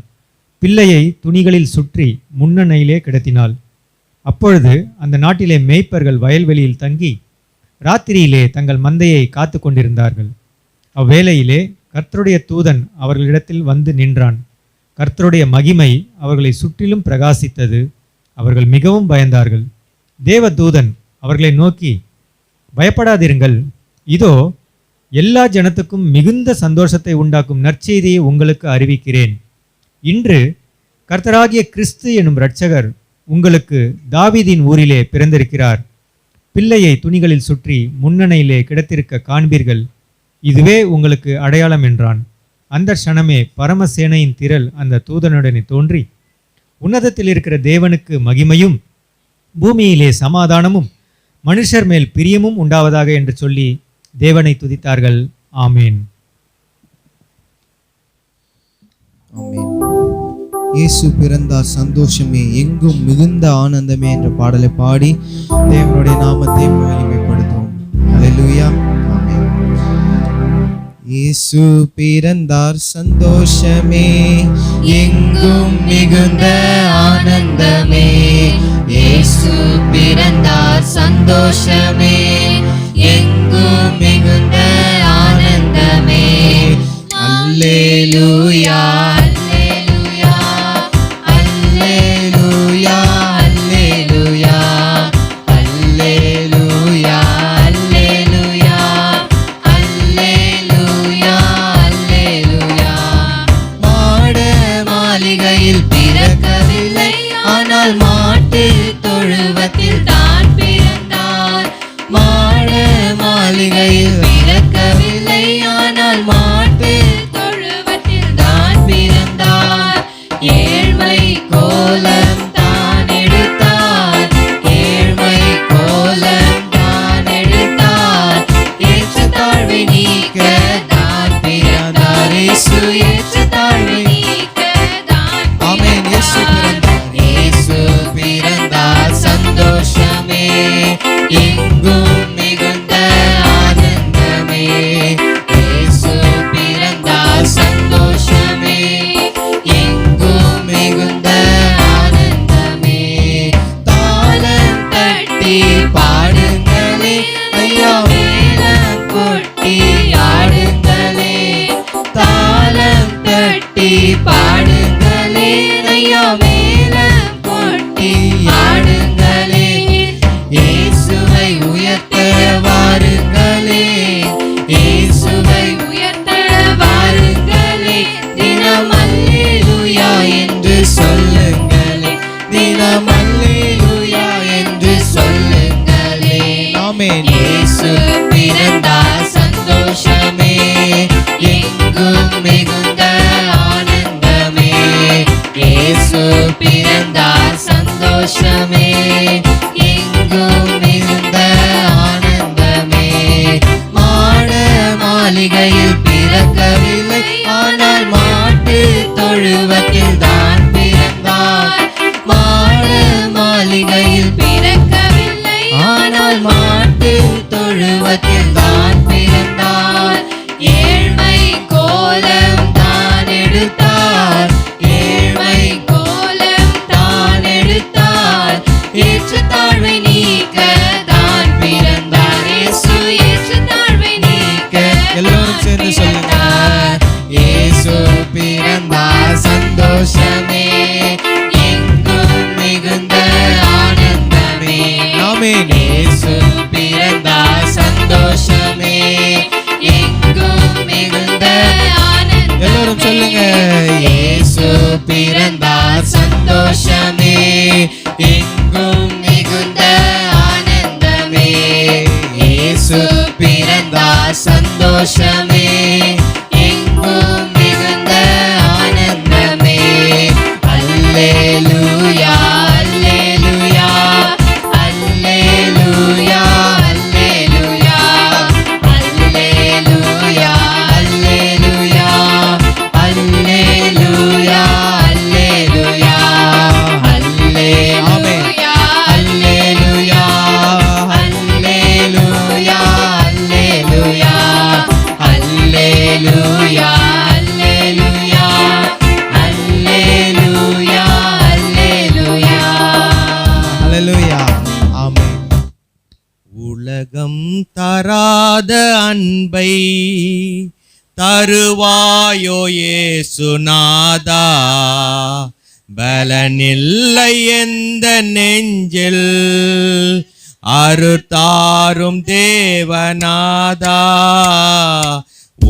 பிள்ளையை துணிகளில் சுற்றி முன்னணையிலே கிடத்தினாள். அப்பொழுது அந்த நாட்டிலே மேய்ப்பர்கள் வயல்வெளியில் தங்கி ராத்திரியிலே தங்கள் மந்தையை காத்து கொண்டிருந்தார்கள். அவ்வேளையிலே கர்த்தருடைய தூதன் அவர்களிடத்தில் வந்து நின்றான். கர்த்தருடைய மகிமை அவர்களை சுற்றிலும் பிரகாசித்தது. அவர்கள் மிகவும் பயந்தார்கள். தேவதூதன் அவர்களை நோக்கி, பயப்படாதிருங்கள், இதோ எல்லா ஜனத்துக்கும் மிகுந்த சந்தோஷத்தை உண்டாக்கும் நற்செய்தியை உங்களுக்கு அறிவிக்கிறேன். இன்று கர்த்தராகிய கிறிஸ்து எனும் இரட்சகர் உங்களுக்கு தாவீதின் ஊரிலே பிறந்திருக்கிறார். பிள்ளையை துணிகளில் சுற்றி முன்னணையிலே கிடத்திருக்க காண்பீர்கள். இதுவே உங்களுக்கு அடையாளம் என்றான். அந்த க்ஷணமே பரமசேனையின் திரள் அந்த தூதனுடனே தோன்றி, உன்னதத்தில் இருக்கிற தேவனுக்கு மகிமையும் பூமியிலே சமாதானமும் மனுஷர் மேல் பிரியமும் உண்டாவதாக என்று சொல்லி தேவனை துதித்தார்கள். ஆமேன். ஆமென். இயேசு பிறந்தார் சந்தோஷமே எங்கும் மிகுந்த ஆனந்தமே என்ற பாடலை பாடி தேவனுடைய நாமத்தை மகிமைப்படுத்துவோம். அல்லேலூயா. ஆமென். இயேசு பிறந்தார் சந்தோஷமே எங்கும் மிகுந்த ஆனந்தமே. இயேசு பிறந்தார் சந்தோஷமே எங்கும் மிகுந்த ஆனந்தமே. அல்லேலூயா அல்லேலூயா அல்லேலூயா அல்லேலூயா அல்லேலூயா அல்லேலூயா அல்லேலூயா அல்லேலூயா. மாட மாளிகையில் பிறக்கவில்லை, ஆனால் மாட்டு தொழுவத்தில் தான் பிறந்தார். மாட மாளிகையில் பிறக்கவில்லை, ஆனால் மாட்டு தொழுவத்தில் தான் பிறந்தார். ஏழ்மை கோலம் தான் எடுத்தார், ஏழ்மை கோலம் தான் எடுத்தார். ஏற்ற தாழ்வை நீக்க தான் பிறந்தார். இயேசு ஏற்ற தாழ்வை நீக்க தான் பிறந்தார். இயேசு உலகம் தராத அன்பை தருவாயோ இயேசுநாதா, பலனில்லை எந்த நெஞ்சில் அருத்தாரும் தேவநாதா.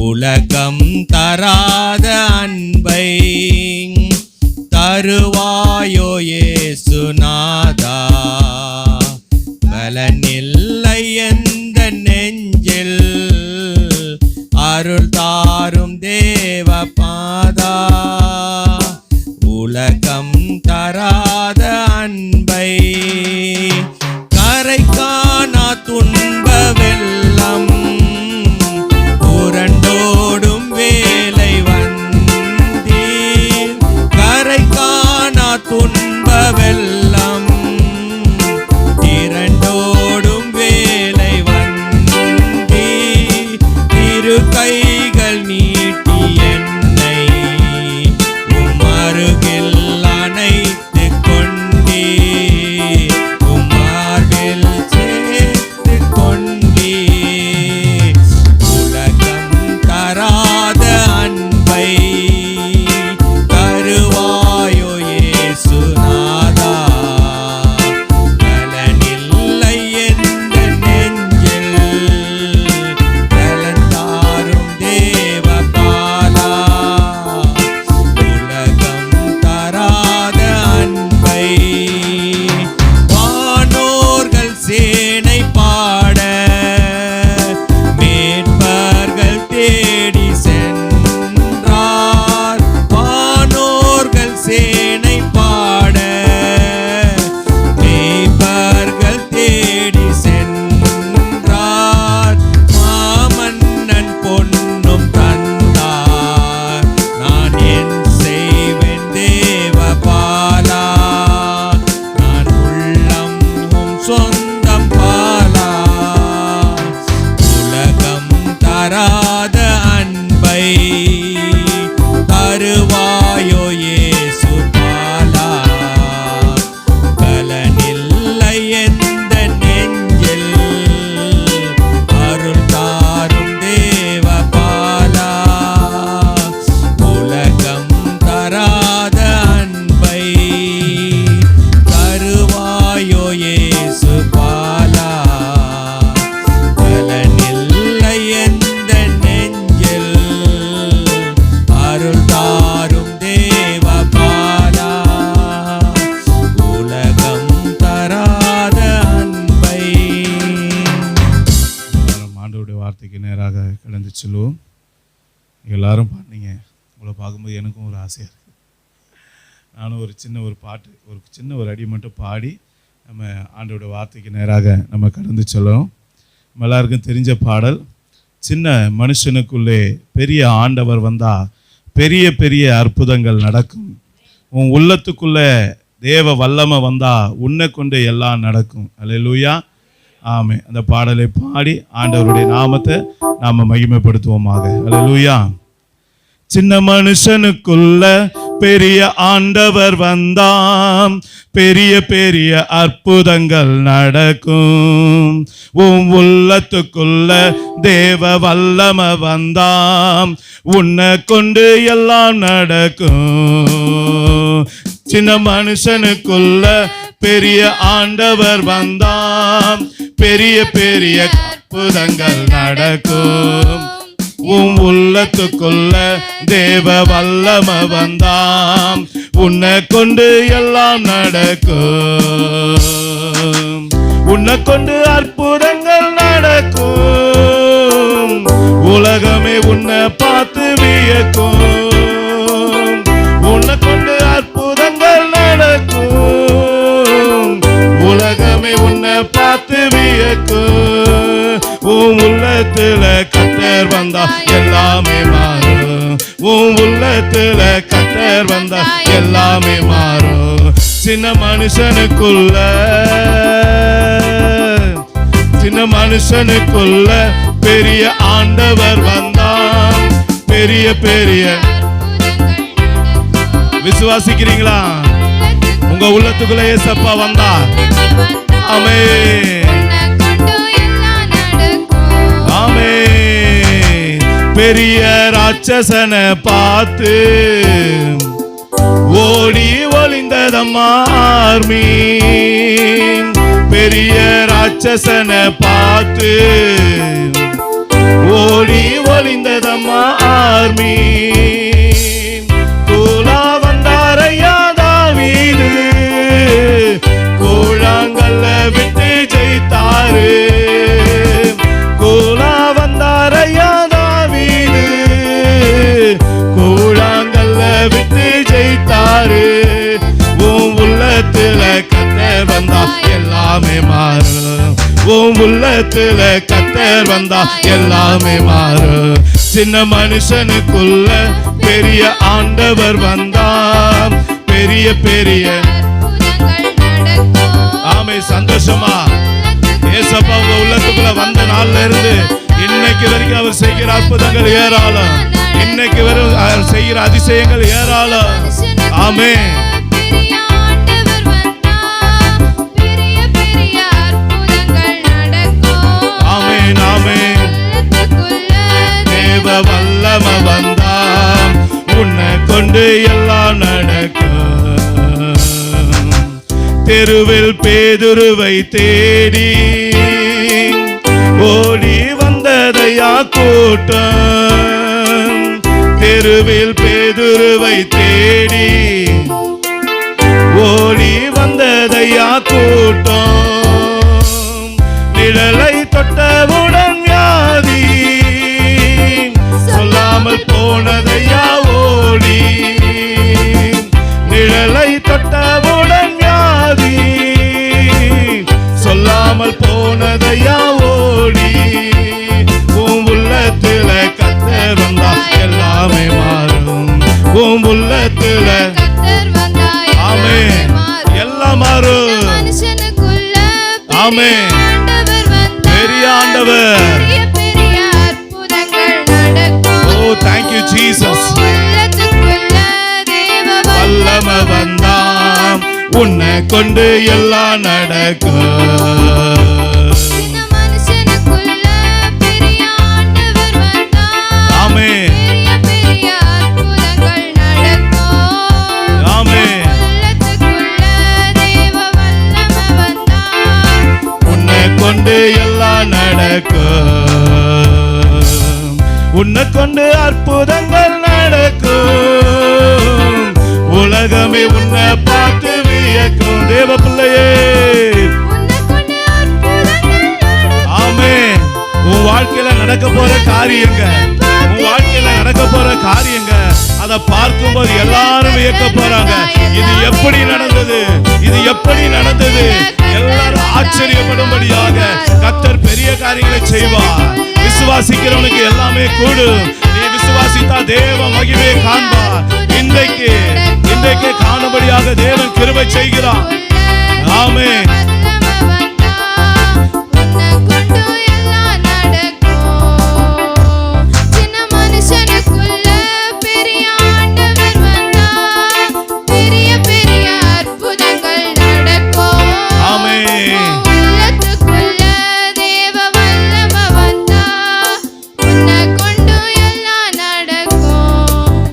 உலகம் தராத அன்பை தருவாயோ இயேசுநாதா, பலனில்லை எந்த நெஞ்சில் அருள் தாரும் தேவபாதா. உலகம் தராத அன்பை கரை காணா துன்ப வெள்ளம் புரண்டோடும் வேலை வந்தீர். கரை காணா துன்ப வெள்ளம் இரண்டோடும் வேலை வந்தீர். இரு கைகள் நீட்டி என்னை உம்மருகில் அணைத்து கொண்டீர். உம்மார்பில் சேர்த்து கொண்டீர். உலகம் தராத அன்பை தருவாயோ இயேசுநாதா, பலனில்லை எந்த நெஞ்சில் பலன் தாரும் தேவபாலா. உலகம் தராத அன்பை வானோர்கள் சேனை பாட மேற்பர்கள் தேடி சென்றார். வானோர்கள் சேனை பாட மேற்பர்கள் தேடி சென்றார். மாமன்னன் பொன்னும் தந்தார். நான் என் செய்வேன் தேவபாலா, நான் உள்ளம் உம் சொந்தம் பாலா. உலகம் தராத அன்பை தருவாயோ இயேசு பாலா, பலனில்லை எந்த நெஞ்சில் அருள் தாரும் தேவபாலா. உலகம் தராத அன்பை தருவாயோ இயேசு பாலா, பலனில்லை எந்த நெஞ்சில் அருள் தாரும் தேவபாலா. உலகம் தராத அன்பை. எல்லாரும் ஆண்டவருடைய வார்த்தைக்கு நேராக கடந்து செல்வோம். எல்லாரும் பாடுனீங்க. உங்களை பார்க்கும்போது எனக்கும் ஒரு ஆசையாக இருக்குது. நானும் ஒரு சின்ன ஒரு அடி மட்டும் பாடி நம்ம ஆண்டவருடைய வார்த்தைக்கு நேராக நம்ம கடந்து செல்லுவோம். நம்ம எல்லாருக்கும் தெரிஞ்ச பாடல், சின்ன மனுஷனுக்குள்ளே பெரிய ஆண்டவர் வந்தா பெரிய பெரிய அற்புதங்கள் நடக்கும். உன் உள்ளத்துக்குள்ளே தேவ வல்லமை வந்தா உன்னை கொண்டு எல்லாம் நடக்கும். அல்லேலூயா, ஆமென். அந்த பாடலை பாடி ஆண்டவருடைய நாமத்தை நாம மகிமைப்படுத்துவோமாக. அல்லேலூயா. சின்ன மனுஷனுக்குள்ள பெரிய ஆண்டவர் வந்தாம், பெரிய பெரிய அற்புதங்கள் நடக்கும். உன் உள்ளத்துக்குள்ள தேவ வல்லமை வந்தாம், உன்னை கொண்டு எல்லாம் நடக்கும். சின்ன மனுஷனுக்குள்ள பெரிய ஆண்டவர் வந்தாம், பெரிய பெரிய அற்புதங்கள் நடக்கும். உன் உள்ளத்துக்குள்ள தேவ வல்லமை வந்தாம், உன்னை கொண்டு எல்லாம் நடக்கும். உன்னை கொண்டு அற்புதங்கள் நடக்கும். உலகமே உன்னை பார்த்து வியக்கும். உன்னை கொண்டு அற்புதங்கள் நடக்கும். உலகமே உன்னை பார்த்து வியக்கும். உன் உள்ளத்துல கர்த்தர் வந்தா எல்லாமே மாறும். உன் உள்ளத்துல கர்த்தர் வந்தா எல்லாமே மாறும். சின்ன மனுஷனுக்குள்ள பெரிய ஆண்டவர் வந்தான், பெரிய பெரிய. விசுவாசிக்கிறீங்களா? உங்க உள்ளத்துக்குள்ள ஏசப்பா வந்தா. ஆமென். ஆமே பெரிய ராட்சசனை பார்த்து ஓடி ஒளிந்ததம்மா ஆர்மி. பெரிய ராட்சசனை பார்த்து ஓடி ஒளிந்ததம்மா ஆர்மி. கூலா வந்தாரையா தாவீது, கூழாங்கல்ல விட்டு ஜெயித்தாரு. கூலா வந்தாரையா தாவீது, கூழாங்கல்ல விட்டு ஜெயித்தாரு. உன் உள்ளத்துல கர்த்தர் வந்தா எல்லாமே மாறும். உன் உள்ளத்துல கர்த்தர் வந்தா எல்லாமே மாறும். சின்ன மனுஷனுக்குள்ள பெரிய ஆண்டவர் வந்தான். பெரிய பெரிய அற்புதங்கள் நடக்கும். ஆமே சந்தோஷமா ஏசப்பா உங்க உள்ளத்துக்குள்ள வந்த நாள்ல இருந்து இன்னைக்கு வரைக்கும் அவர் செய்கிற அற்புதங்கள் ஏராளம். இன்னைக்கு வரை அவர் செய்கிற அதிசயங்கள் ஏராளம். ஆமே பெரிய ஆண்டவர் வந்தா பெரிய பெரிய அற்புதங்கள் நடக்கும். ஆமென் ஆமென் உள்ளத்துக்குள்ள தேவ வல்லம வந்தான். உன்னை கொண்டு எல்லாம் நடக்கும். தெருவில் பேதுருவை தேடி ஓடி வந்ததையா கூட்டம். தெருவில் பேதுருவை தேடி ஓடி வந்ததையா கூட்டம். நிழலை தொட்டவுடன் வியாதி சொல்லாமல் போனதையா ஓடி. நிழலை தொட்டவுடன் வியாதி சொல்லாமல் போனதையா ஓடி. உன் உள்ளத்துல கர்த்தர் வந்தா எல்லாமே மாறும். உன் உள்ளத்துல கர்த்தர் வந்தா ஆமே எல்லாமே மாறும். எல்லாம் மாறும். மனுஷனுக்குள்ள ஆமே ஆண்டவர் வந்தா பெரிய ஆண்டவர். பெரிய பெரிய அற்புதங்கள் நடக்கும். ஓ thank you Jesus. உள்ளத்துக்குள்ள தேவ வல்லம வந்தாம். உன்னை கொண்டு எல்லாம் நடக்கும். சின்ன மனுஷனுக்குள்ள பெரிய ஆண்டவர் வந்தா ஆமே பெரிய பெரிய அற்புதங்கள் நடக்கும். ஆமே உள்ளத்துக்குள்ள தேவ வல்லம வந்தா உன்னை கொண்டு எல்லாம் நடக்கும். உன்னை கொண்டு அற்புதங்கள் நடக்கும். உலகமே உன்னை பார்த்து வியக்கும். தேவ பிள்ளையே உன்னை கொண்டு அற்புதங்கள் நடக்கும். ஆமே உன் வாழ்க்கையில நடக்க போற காரியங்க, உன் வாழ்க்கையில நடக்க போற காரியங்க அதை பார்க்கும்போது எல்லாரும் வியக்க போறாங்க. இது எப்படி நடந்தது, இது எப்படி நடந்தது, எல்லாரும் ஆச்சரியப்படும்படியாக கர்த்தர் பெரிய காரியங்களை செய்வார். விசுவாசிக்கிறவனுக்கு எல்லாமே கூடும். நீ விசுவாசித்தா தேவ மகிமையை காண்பார். இன்றைக்கு காணும்படியாக தேவன் கிருபை செய்கிறார். ஆமே வல்லம வந்தா உன்னை கொண்டு எல்லாம் நடக்கும். சின்ன மனுஷனுக்குள்ள பெரிய ஆண்டவர் வந்தா பெரிய பெரிய அற்புதங்கள் நடக்கும். ஆமே உள்ளத்துக்குள்ள தேவ வல்லம வந்தா உன்னை கொண்டு எல்லாம் நடக்கும்.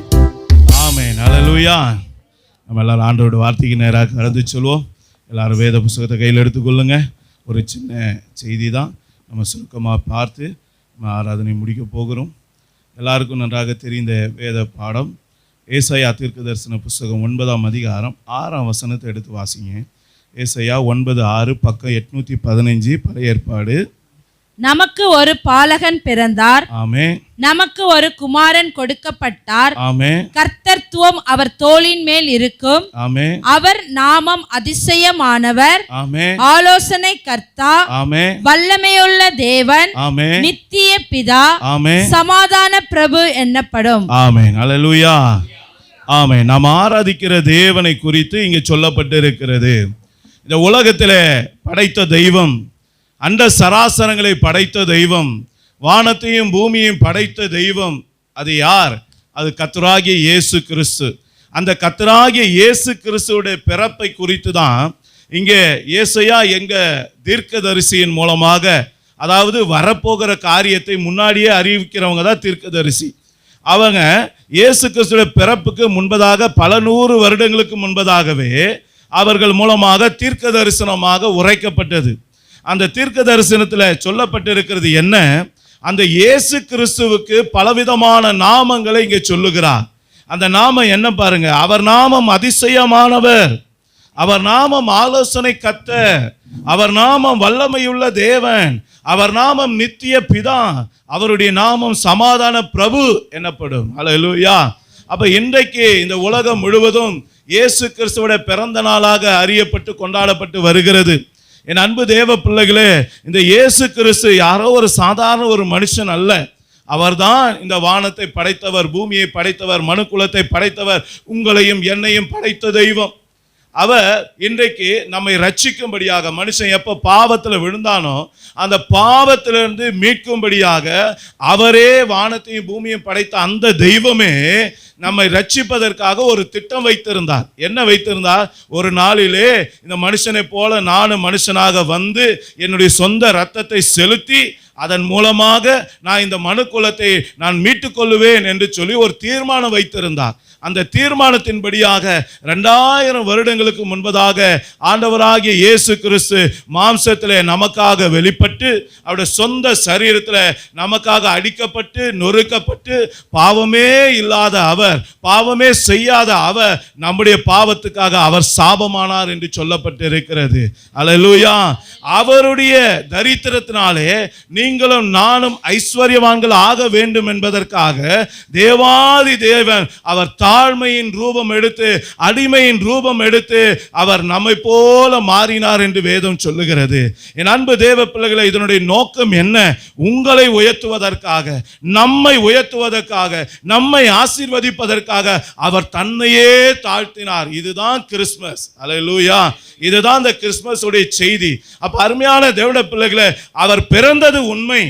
ஆமென் ஹல்லேலூயா. நம்ம எல்லாரும் ஆண்டவருடைய வார்த்தைக்கு நேராக கடந்து சொல்வோம். எல்லாரும் வேத புஸ்தகத்தை கையில் எடுத்துக்கொள்ளுங்க. ஒரு சின்ன செய்தி தான், நம்ம சுருக்கமாக பார்த்து நம்ம ஆராதனை முடிக்க போகிறோம். எல்லாருக்கும் நன்றாக தெரிந்த வேத பாடம் ஏசாயா தீர்க்கதரிசன புஸ்தகம் 9ஆம் அதிகாரம் 6ஆம் வசனத்தை எடுத்து வாசிங்க. ஏசாயா 9:6 பக்கம் 815 பழைய ஏற்பாடு. நமக்கு ஒரு பாலகன் பிறந்தார், ஆமே நமக்கு ஒரு குமாரன் கொடுக்கப்பட்டார். ஆமே கர்த்தத்துவம் அவர் தோளின் மேல் இருக்கும். ஆமே அவர் நாமம் அதிசயமானவர், ஆமே ஆலோசனை கர்த்தா, ஆமே வல்லமையுள்ள தேவன், ஆமே நித்திய பிதா, ஆமே சமாதான பிரபு என்னப்படும். ஆமென் ஹல்லேலூயா. ஆமென். நாம் ஆராதிக்கிற தேவனை குறித்து இங்கே சொல்லப்பட்டு இருக்கிறது. இந்த உலகத்திலே படைத்த தெய்வம், அண்ட சராசரங்களை படைத்த தெய்வம், வானத்தையும் பூமியையும் படைத்த தெய்வம், அது யார்? அது கர்த்தராகிய இயேசு கிறிஸ்து. அந்த கர்த்தராகிய இயேசு கிறிஸ்துவுடைய பிறப்பை குறித்து தான் இங்கே ஏசாயா எங்க தீர்க்கதரிசியின் மூலமாக அதாவது வரப்போகிற காரியத்தை முன்னாடியே அறிவிக்கிறவங்க தான் தீர்க்கதரிசி. அவங்க இயேசு கிறிஸ்துவின் பிறப்புக்கு முன்பதாக பல 100 வருடங்களுக்கு முன்பதாகவே அவர்கள் மூலமாக தீர்க்க தரிசனமாக உரைக்கப்பட்டது. அந்த தீர்க்க தரிசனத்தில் சொல்லப்பட்டிருக்கிறது என்ன? அந்த இயேசு கிறிஸ்துவுக்கு பலவிதமான நாமங்களை இங்கே சொல்லுகிறார். அந்த நாமம் என்ன பாருங்க, அவர் நாமம் அதிசயமானவர், அவர் நாமம் ஆலோசனை கர்த்தர், அவர் நாமம் வல்லமையுள்ள தேவன், அவர் நாமம் நித்திய பிதா, அவருடைய நாமம் சமாதான பிரபு எனப்படும். அல்லேலூயா. அப்ப இன்றைக்கு இந்த உலகம் முழுவதும் இயேசு கிறிஸ்துவோட பிறந்த நாளாக அறியப்பட்டு கொண்டாடப்பட்டு வருகிறது. என் அன்பு தேவ பிள்ளைகளே, இந்த இயேசு கிறிஸ்து யாரோ ஒரு சாதாரண ஒரு மனுஷன் அல்ல. அவர்தான் இந்த வானத்தை படைத்தவர், பூமியை படைத்தவர், மனுக்குலத்தை படைத்தவர், உங்களையும் என்னையும் படைத்த தெய்வம். அவர் இன்றைக்கு நம்மை ரட்சிக்கும்படியாக, மனுஷன் எப்போ பாவத்தில் விழுந்தானோ அந்த பாவத்திலிருந்து மீட்கும்படியாக அவரே வானத்தையும் பூமியையும் படைத்த அந்த தெய்வமே நம்மை ரட்சிப்பதற்காக ஒரு திட்டம் வைத்திருந்தார். என்ன வைத்திருந்தார்? ஒரு நாளிலே இந்த மனுஷனை போல நானும் மனுஷனாக வந்து என்னுடைய சொந்த இரத்தத்தை செலுத்தி அதன் மூலமாக நான் இந்த மனுக்குலத்தை நான் மீட்டுக் கொள்ளுவேன் என்று சொல்லி ஒரு தீர்மானம் வைத்திருந்தார். அந்த தீர்மானத்தின்படியாக 2000 வருடங்களுக்கு முன்பதாக ஆண்டவராகிய இயேசு கிறிஸ்து மாம்சத்திலே நமக்காக வெளிப்பட்டு அவருடைய சொந்த சரீரத்தில் நமக்காக அடிக்கப்பட்டு நொறுக்கப்பட்டு பாவமே இல்லாத அவர், பாவமே செய்யாத அவர், நம்முடைய பாவத்துக்காக அவர் சாபமானார் என்று சொல்லப்பட்டிருக்கிறது. அல்லேலூயா. அவருடைய தரித்திரத்தினாலே நீங்களும் நானும் ஐஸ்வர்யவான்கள் ஆக வேண்டும் என்பதற்காக தேவாதி தேவன் அவர் தாழ்மையின் ரூபம் எடுத்து, அடிமையின் ரூபம் எடுத்து அவர் நம்மை போல மாறினார் என்று வேதம் சொல்லுகிறது. என் அன்பு தேவ பிள்ளைகளை, இதனுடைய நோக்கம் என்ன? உங்களை உயர்த்துவதற்காக, நம்மை உயர்த்துவதற்காக, நம்மை ஆசீர்வதிப்பதற்காக அவர் தன்னையே தாழ்த்தினார். இதுதான் கிறிஸ்மஸ். அல்லேலூயா. இதுதான் இந்த கிறிஸ்மஸ் உடைய செய்தி. அப்ப அருமையான தேவனுடைய பிள்ளைகளை, அவர் பிறந்தது உண்மை,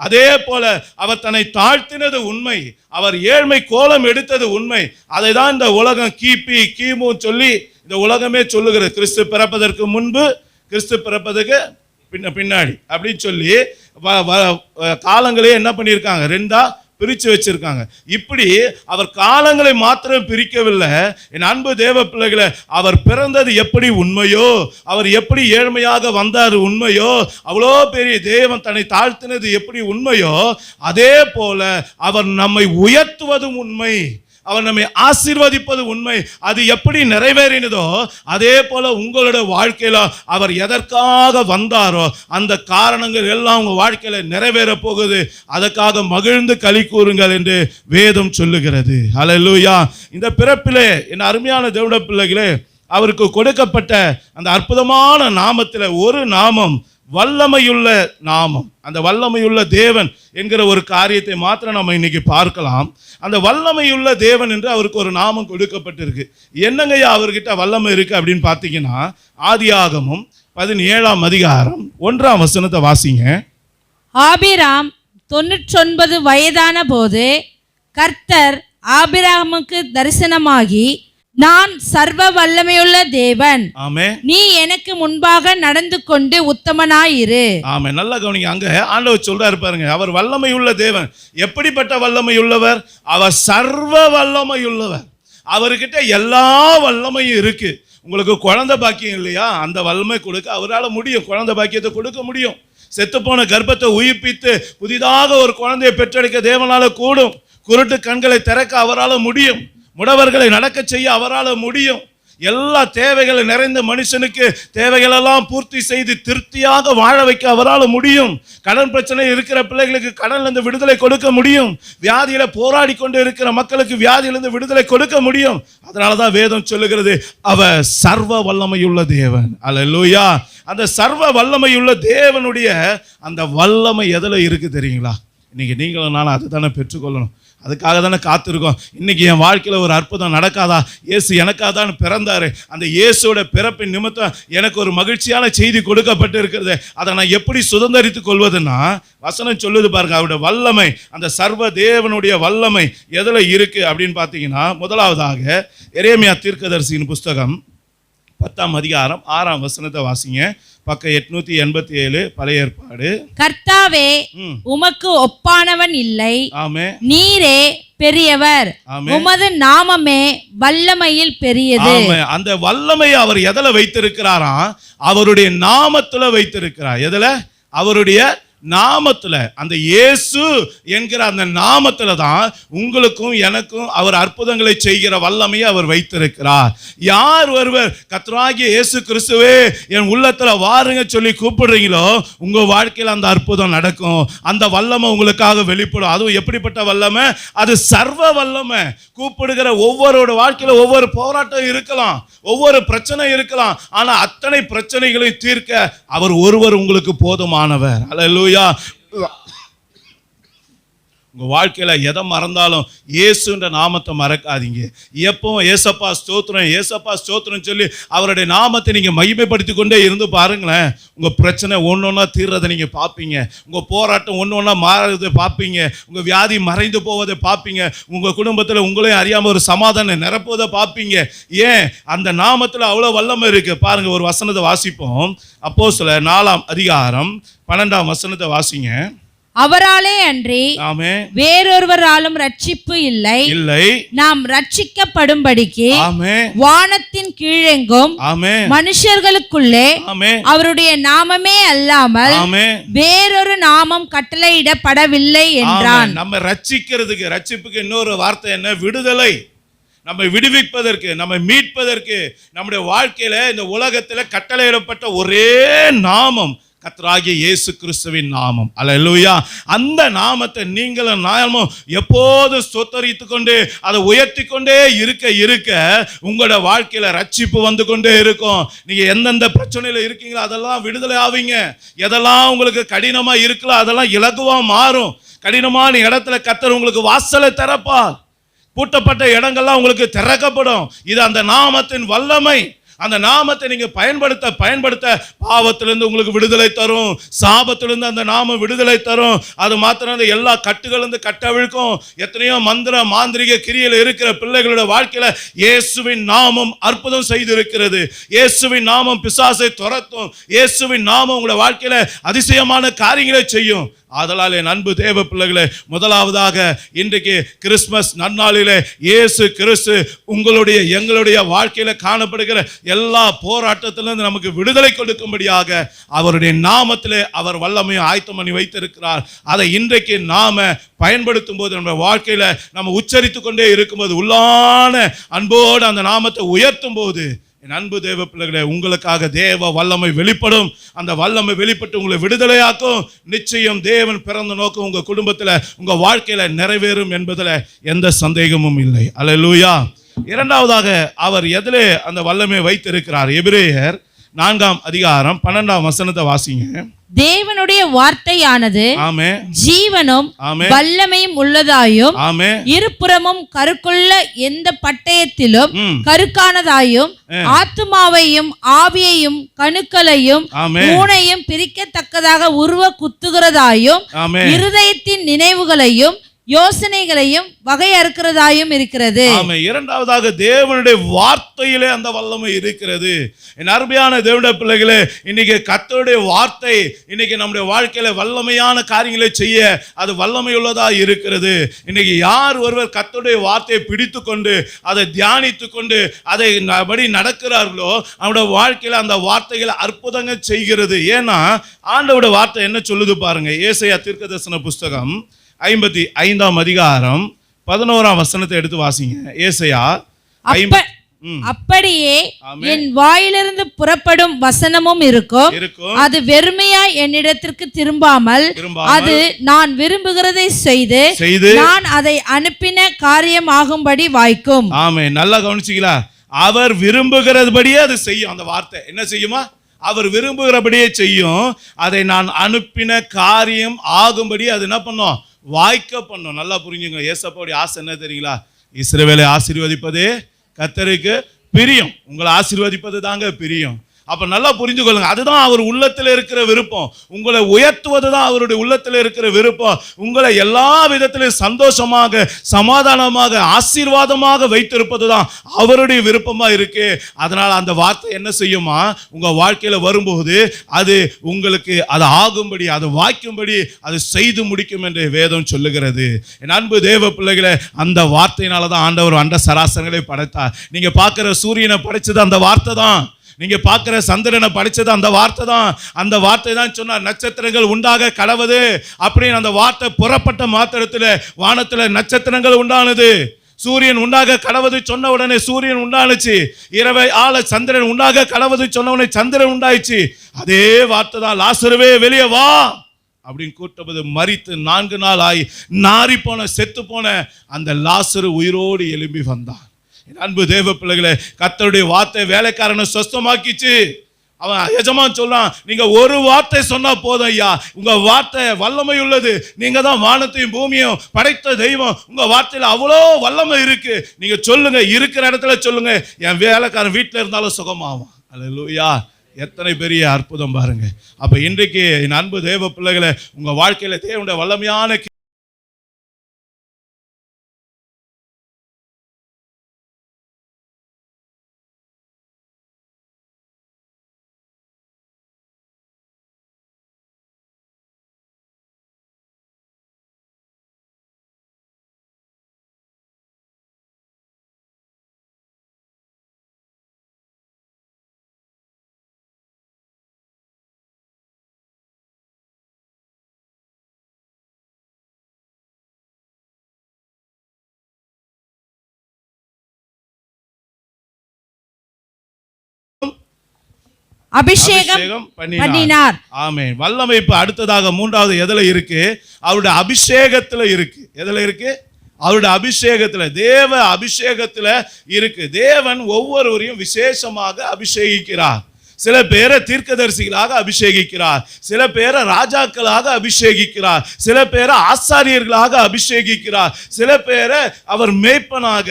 அதே போல அவர் தன்னை தாழ்த்தினது உண்மை, அவர் ஏழ்மை கோலம் எடுத்தது உண்மை. அதை தான் இந்த உலகம் கிபி கிமு சொல்லி இந்த உலகமே சொல்லுகிறது. கிறிஸ்து பிறப்பதற்கு முன்பு, கிறிஸ்து பிறப்பதற்கு பின்னாடி அப்படின்னு சொல்லி காலங்களே என்ன பண்ணியிருக்காங்க, 2ஆ பிரித்து வச்சிருக்காங்க. இப்படி அவர் காலங்களை மாத்திரம் பிரிக்கவில்லை. என் அன்பு தேவ பிள்ளைகளை, அவர் பிறந்தது எப்படி உண்மையோ, அவர் எப்படி ஏழ்மையாக வந்தார் உண்மையோ, அவ்வளோ பெரிய தேவன் தன்னை தாழ்த்தினது எப்படி உண்மையோ, அதே போல அவர் நம்மை உயர்த்துவதும் உண்மை, அவர் நம்மை ஆசீர்வதிப்பது உண்மை. அது எப்படி நிறைவேறினதோ அதே போல உங்களுடைய வாழ்க்கையில அவர் எதற்காக வந்தாரோ அந்த காரணங்கள் எல்லாம் உங்க வாழ்க்கையில நிறைவேற போகுது. அதற்காக மகிழ்ந்து களி கூறுங்கள் என்று வேதம் சொல்லுகிறது. அல்லேலூயா. இந்த பிறப்பிலே என் அருமையான தேவனுடைய பிள்ளைகளே, அவருக்கு கொடுக்கப்பட்ட அந்த அற்புதமான நாமத்தில் ஒரு நாமம் வல்லமையுள்ள நாமம். அந்த வல்லமையுள்ள தேவன் என்கிற ஒரு காரியத்தை மாத்திரம் நம்ம இன்னைக்கு பார்க்கலாம். அந்த வல்லமையுள்ள தேவன் என்று அவருக்கு ஒரு நாமம் கொடுக்கப்பட்டிருக்கு. என்னங்கய்யா அவர்கிட்ட வல்லமை இருக்கு அப்படின்னு பார்த்தீங்கன்னா, ஆதியாகமம் 17ஆம் அதிகாரம் 1ஆம் வசனத்தை வாசிங்க. ஆபிராம் 99 வயதான போது கர்த்தர் ஆபிராமுக்கு தரிசனமாகி, நான் சர்வ வல்லமையுள்ள தேவன், ஆமென், நீ எனக்கு முன்பாக நடந்து கொண்டு உத்தமனாயிரு. ஆமென். நல்லா கவனிங்க. அங்க ஆண்டவர் சொல்றாரு பாருங்க, அவர் வல்லமையுள்ள தேவன். எப்படிப்பட்ட வல்லமையுள்ளவர்? அவர் சர்வ வல்லமையுள்ளவர். அவர்கிட்ட எல்லா வல்லமையும் இருக்கு. உங்களுக்கு குழந்தை பாக்கியம் இல்லையா? அந்த வல்லமை கொடுக்க அவரால் முடியும். குழந்தை பாக்கியத்தை கொடுக்க முடியும். செத்துப்போன கர்ப்பத்தை உயிர்ப்பித்து புதிதாக ஒரு குழந்தையை பெற்றெடுக்க தேவனால கூடும். குருட்டு கண்களை திறக்க அவரால் முடியும். முடவர்களை நடக்க செய்ய அவரால் முடியும். எல்லா தேவைகளை நிறைந்த மனுஷனுக்கு தேவைகளெல்லாம் பூர்த்தி செய்து திருப்தியாக வாழ வைக்க அவரால் முடியும். கடன் பிரச்சனை இருக்கிற பிள்ளைகளுக்கு கடனிலிருந்து விடுதலை கொடுக்க முடியும். வியாதியில போராடி கொண்டு இருக்கிற மக்களுக்கு வியாதியிலிருந்து விடுதலை கொடுக்க முடியும். அதனாலதான் வேதம் சொல்லுகிறது, அவர் சர்வ வல்லமையுள்ள தேவன். அல்லேலூயா. அந்த சர்வ வல்லமையுள்ள தேவனுடைய அந்த வல்லமை எதுல இருக்கு தெரியுங்களா? இன்னைக்கு நீங்களும் நானும் அதை தானே பெற்றுக்கொள்ளணும். அதுக்காக தானே காத்திருக்கோம். இன்னைக்கு என் வாழ்க்கையில் ஒரு அற்புதம் நடக்காதா? இயேசு எனக்காக தான் பிறந்தாரு. அந்த இயேசுவோட பிறப்பின் நிமித்தம் எனக்கு ஒரு மகிழ்ச்சியான செய்தி கொடுக்கப்பட்டு இருக்கிறது. அதை நான் எப்படி சுதந்திரித்துக் கொள்வதுன்னா, வசனம் சொல்லுது பாருங்க, அவருடைய வல்லமை, அந்த சர்வ தேவனுடைய வல்லமை எதில் இருக்கு அப்படின்னு பார்த்தீங்கன்னா, முதலாவதாக எரேமியா தீர்க்கதரிசியின் புஸ்தகம் 10ஆம் அதிகாரம் 6ஆம் வசனத்தை வாசிங்க. பக்கம் 887 பழைய ஏற்பாடு. கர்த்தாவே, உமக்கு ஒப்பானவன் இல்லை. ஆமென். நீரே பெரியவர். உமது நாமமே வல்லமையில் பெரியது. ஆமென். அந்த வல்லமையை அவர் எதுல வைத்திருக்கிறாராம்? அவருடைய நாமத்துல வைத்திருக்கிறார். எதுல? அவருடைய நாமத்துல. அந்த இயேசு என்கிற அந்த நாமத்துல தான் உங்களுக்கும் எனக்கும் அவர் அற்புதங்களை செய்கிற வல்லமையை அவர் வைத்திருக்கிறார். யார் ஒருவர் கர்த்தராகிய இயேசு கிறிஸ்துவே என் உள்ளத்துல வாருங்க சொல்லி கூப்பிடுறீங்களோ உங்க வாழ்க்கையில் அந்த அற்புதம் நடக்கும். அந்த வல்லமை உங்களுக்காக வெளிப்படும். அதுவும் எப்படிப்பட்ட வல்லமை? அது சர்வ வல்லமை. கூப்பிடுகிற ஒவ்வொருவரோட வாழ்க்கையில ஒவ்வொரு போராட்டம் இருக்கலாம், ஒவ்வொரு பிரச்சனை இருக்கலாம். ஆனா அத்தனை பிரச்சனைகளையும் தீர்க்க அவர் ஒருவர் உங்களுக்கு போதுமானவர். அல்லேலூயா. உங்க வாழ்க்கையில எதை மறந்தாலும் இயேசுன்ற நாமத்தை மறக்காதீங்க. எப்பவும் ஏசப்பா ஸ்தோத்திரம், ஏசப்பா ஸ்தோத்திரம் சொல்லி அவருடைய நாமத்தை நீங்க மகிமைப்படுத்தி கொண்டே இருந்து பாருங்களேன். உங்க பிரச்சனை ஒன்னொன்னா தீர்றதை நீங்க பார்ப்பீங்க. உங்க போராட்டம் ஒன்னொன்னா மாறுறதை பார்ப்பீங்க. உங்க வியாதி மறைந்து போவதை பார்ப்பீங்க. உங்க குடும்பத்துல உங்களையும் அறியாம ஒரு சமாதானம் நிரப்புவதை பார்ப்பீங்க. ஏன்? அந்த நாமத்துல அவ்வளவு வல்லமை இருக்கு. பாருங்க, ஒரு வசனத்தை வாசிப்போம். அப்போஸ்தலர் 4ஆம் அதிகாரம் 12ஆம் வசனத்தை வாசிங்க. அவராலே அன்றி வேறொருவராலும் ரட்சிப்பு இல்லை. நாம் ரட்சிக்கப்படும்படிக்கு வானத்தின் கீழெங்கும் மனுஷர்களுக்குள்ளே அவருடைய நாமமே அல்லாமல் வேறொரு நாமம் கட்டளையிடப்படவில்லை என்றான். நம்ம ரட்சிக்கிறதுக்கு, ரட்சிப்புக்கு இன்னொரு வார்த்தை என்ன? விடுதலை. நம்மை விடுவிப்பதற்கு, நம்மை மீட்பதற்கு, நம்முடைய வாழ்க்கையில இந்த உலகத்துல கட்டளையிடப்பட்ட ஒரே நாமம் கர்த்தராகிய இயேசு கிறிஸ்துவின் நாமம். அல்லேலூயா. அந்த நாமத்தை நீங்களும் நாமும் எப்போதும் ஸ்தோத்தரித்துக் கொண்டு அதை உயர்த்தி கொண்டே இருக்க உங்களோட வாழ்க்கையில ரட்சிப்பு வந்து கொண்டே இருக்கும். நீங்க எந்தெந்த பிரச்சனையில இருக்கீங்களோ அதெல்லாம் விடுதலை ஆவீங்க. எதெல்லாம் உங்களுக்கு கடினமா இருக்கலாம் அதெல்லாம் இலகுவா மாறும். கடினமான இடத்துல கர்த்தர் உங்களுக்கு வாசலை திறப்பார். பூட்டப்பட்ட இடங்கள்லாம் உங்களுக்கு திறக்கப்படும். இது அந்த நாமத்தின் வல்லமை. அந்த நாமத்தை நீங்க பயன்படுத்த பாவத்திலிருந்து உங்களுக்கு விடுதலை தரும். சாபத்திலிருந்து அந்த நாமம் விடுதலை தரும். அது மாத்திரம் எல்லா கட்டுகளிலிருந்து கட்டவிழ்க்கும். எத்தனையோ மந்திர மாந்திரிக கிரியையில் இருக்கிற பிள்ளைகளோட வாழ்க்கையில இயேசுவின் நாமம் அற்புதம் செய்திருக்கிறது. இயேசுவின் நாமம் பிசாசை துரத்தும். இயேசுவின் நாமம் உங்களோட வாழ்க்கையில அதிசயமான காரியங்களை செய்யும். ஆதலால் என் அன்பு தேவ பிள்ளைகளே, முதலாவதாக இன்றைக்கு கிறிஸ்துமஸ் நன்னாளிலே இயேசு கிறிஸ்து உங்களுடைய எங்களுடைய வாழ்க்கையில காணப்படுகிற எல்லா போராட்டத்திலிருந்து நமக்கு விடுதலை கொடுக்கும்படியாக அவருடைய நாமத்திலே அவர் வல்லமையை ஆயத்தம் பண்ணி வைத்திருக்கிறார். அதை இன்றைக்கு நாம பயன்படுத்தும் போது நம்ம வாழ்க்கையில நம்ம உச்சரித்து கொண்டே இருக்கும்போது, உள்ளான அன்போடு அந்த நாமத்தை உயர்த்தும் போது, என் அன்பு தேவ பிள்ளைகளே, உங்களுக்காக தேவ வல்லமை வெளிப்படும். அந்த வல்லமை வெளிப்பட்டு உங்களை விடுதலையாக்கும். நிச்சயம் தேவன் பிறந்த நோக்கம் உங்க குடும்பத்துல உங்க வாழ்க்கையில நிறைவேறும் என்பதுல எந்த சந்தேகமும் இல்லை. அல்லேலூயா. இரண்டாவதாக அவர் எதிலே அந்த வல்லமை வைத்திருக்கிறார்? எபிரேயர் 4ஆம் அதிகாரம் 12ஆம் வசனத்தை வாசிங்க. தேவனுடைய வார்த்தையானது ஜீவனும் வல்லமையும் உள்ளதாயும் இருபுறமும் கருக்குள்ள எந்த பட்டயத்திலும் கருக்கானதாயும் ஆத்துமாவையும் ஆவியையும் கணுக்களையும் ஊனையும் பிரிக்கத்தக்கதாக உருவ குத்துகிறதாயும் இருதயத்தின் நினைவுகளையும் யோசனைகளையும் வகையறுக்கிறதாயும் இருக்கிறது. இரண்டாவதாக தேவனுடைய வார்த்தையிலே அந்த வல்லமை இருக்கிறது. என் அருமையான தேவனுடைய பிள்ளைகளே, இன்னைக்கு கர்த்தருடைய வார்த்தை இன்னைக்கு நம்முடைய வாழ்க்கையில வல்லமையான காரியங்களை செய்ய அது வல்லமை உள்ளதா இருக்கிறது. இன்னைக்கு யார் ஒருவர் கர்த்தருடைய வார்த்தையை பிடித்து கொண்டு அதை தியானித்து கொண்டு அதை படி நடக்கிறார்களோ அவனுடைய வாழ்க்கையில அந்த வார்த்தைகளை அற்புதங்கள் செய்கிறது. ஏன்னா ஆண்டவருடைய வார்த்தை என்ன சொல்லுது பாருங்க. ஏசாயா தீர்க்கதரிசன புஸ்தகம் 55ஆம் அதிகாரம் 11ஆம் வசனத்தை எடுத்து வாசிங்க. ஏசாயா. அப்படியே என் வாயிலிருந்து புறப்படும் வசனமும் இருக்கும். அது வெறுமையாய் என்னிடத்திற்கு திரும்பாமல் அது நான் விரும்புகிறதை செய்து நான் அதை அனுப்பின காரியம் ஆகும்படி வாய்க்கும். ஆமென். நல்லா கவனிச்சீங்களா? அவர் விரும்புகிறபடியே அது செய்யும். அந்த வார்த்தை என்ன செய்யுமா? அவர் விரும்புகிறபடியே செய்யும். அதை நான் அனுப்பின காரியம் ஆகும்படி அது என்ன பண்ணும்? வாய்க்க பண்ணும். நல்லா புரிஞ்சுங்க. ஏசப்பாவுடைய ஆசை என்ன தெரியுங்களா? இஸ்ரவேலை ஆசீர்வதிப்பதே கர்த்தருக்கு பிரியம். உங்களை ஆசீர்வதிப்பது தாங்க பிரியம். அப்ப நல்லா புரிஞ்சு கொள்ளுங்க, அதுதான் அவர் உள்ளத்தில் இருக்கிற விருப்பம். உங்களை உயர்த்துவது தான் அவருடைய உள்ளத்தில் இருக்கிற விருப்பம். உங்களை எல்லா விதத்திலும் சந்தோஷமாக, சமாதானமாக, ஆசீர்வாதமாக வைத்திருப்பது தான் அவருடைய விருப்பமா இருக்கு. அதனால அந்த வார்த்தை என்ன செய்யுமா, உங்க வாழ்க்கையில வரும்போது அது உங்களுக்கு அது ஆகும்படி, அது வாய்க்கும்படி அது செய்து முடிக்கும் என்று வேதம் சொல்லுகிறது. என் அன்பு தேவ பிள்ளைகளே, அந்த வார்த்தையினால தான் ஆண்டவர் அண்ட சராசரங்களை படைத்தார். நீங்க பார்க்கிற சூரியனை படைச்சது அந்த வார்த்தை தான். நீங்க பார்க்கிற சந்திரனை படிச்சது அந்த வார்த்தை தான். அந்த வார்த்தை தான் சொன்னார், நட்சத்திரங்கள் உண்டாக கடவுது அப்படின்னு. அந்த வார்த்தை புறப்பட்ட மாத்திரத்தில் வானத்தில் நட்சத்திரங்கள் உண்டானது. சூரியன் உண்டாக கடவுது சொன்ன உடனே சூரியன் உண்டானுச்சு. இரவை ஆள சந்திரன் உண்டாக கடவுது சொன்ன உடனே சந்திரன் உண்டாயிச்சு. அதே வார்த்தை தான், லாசருவே வெளியே வா அப்படின்னு கூட்டப்பது. மரித்து 4 நாள் ஆகி நாரி போன, செத்து போன அந்த லாசரு உயிரோடு எழும்பி வந்தான். என் அன்பு தேவ பிள்ளைகளே, கர்த்தருடைய வார்த்தை வேலைக்காரனை சொஸ்தமாக்கிச்சு. அவன் எஜமான் சொல்றான், நீங்க ஒரு வார்த்தை சொன்னா போதும் ஐயா, உங்க வார்த்தை வல்லமை உள்ளது. நீங்க தான் வானத்தையும் பூமியும் படைத்த தெய்வம். உங்க வார்த்தையில அவ்வளோ வல்லமை இருக்கு. நீங்க சொல்லுங்க, இருக்கிற இடத்துல சொல்லுங்க, என் வேலைக்காரன் வீட்டில் இருந்தாலும் சுகமாகும். அல்லேலூயா. எத்தனை பெரிய அற்புதம் பாருங்க. அப்ப இன்றைக்கு என் அன்பு தேவ பிள்ளைகளை, உங்க வாழ்க்கையில தேவனுடைய வல்லமையான அபிஷேகம் பண்ணினார். ஆமென். வல்லமை இப்ப அடுத்ததாக மூன்றாவது எதுல இருக்கு? அவருடைய அபிஷேகத்துல இருக்கு. எதுல இருக்கு? அவருடைய அபிஷேகத்துல, தேவ அபிஷேகத்துல இருக்கு. தேவன் ஒவ்வொருவரையும் விசேஷமாக அபிஷேகிக்கிறார். சில பேரை தீர்க்கதரிசிகளாக அபிஷேகிக்கிறார், சில பேரை ராஜாக்களாக அபிஷேகிக்கிறார், சில பேரை ஆசாரியர்களாக அபிஷேகிக்கிறார், சில பேரை அவர் மேய்ப்பனாக,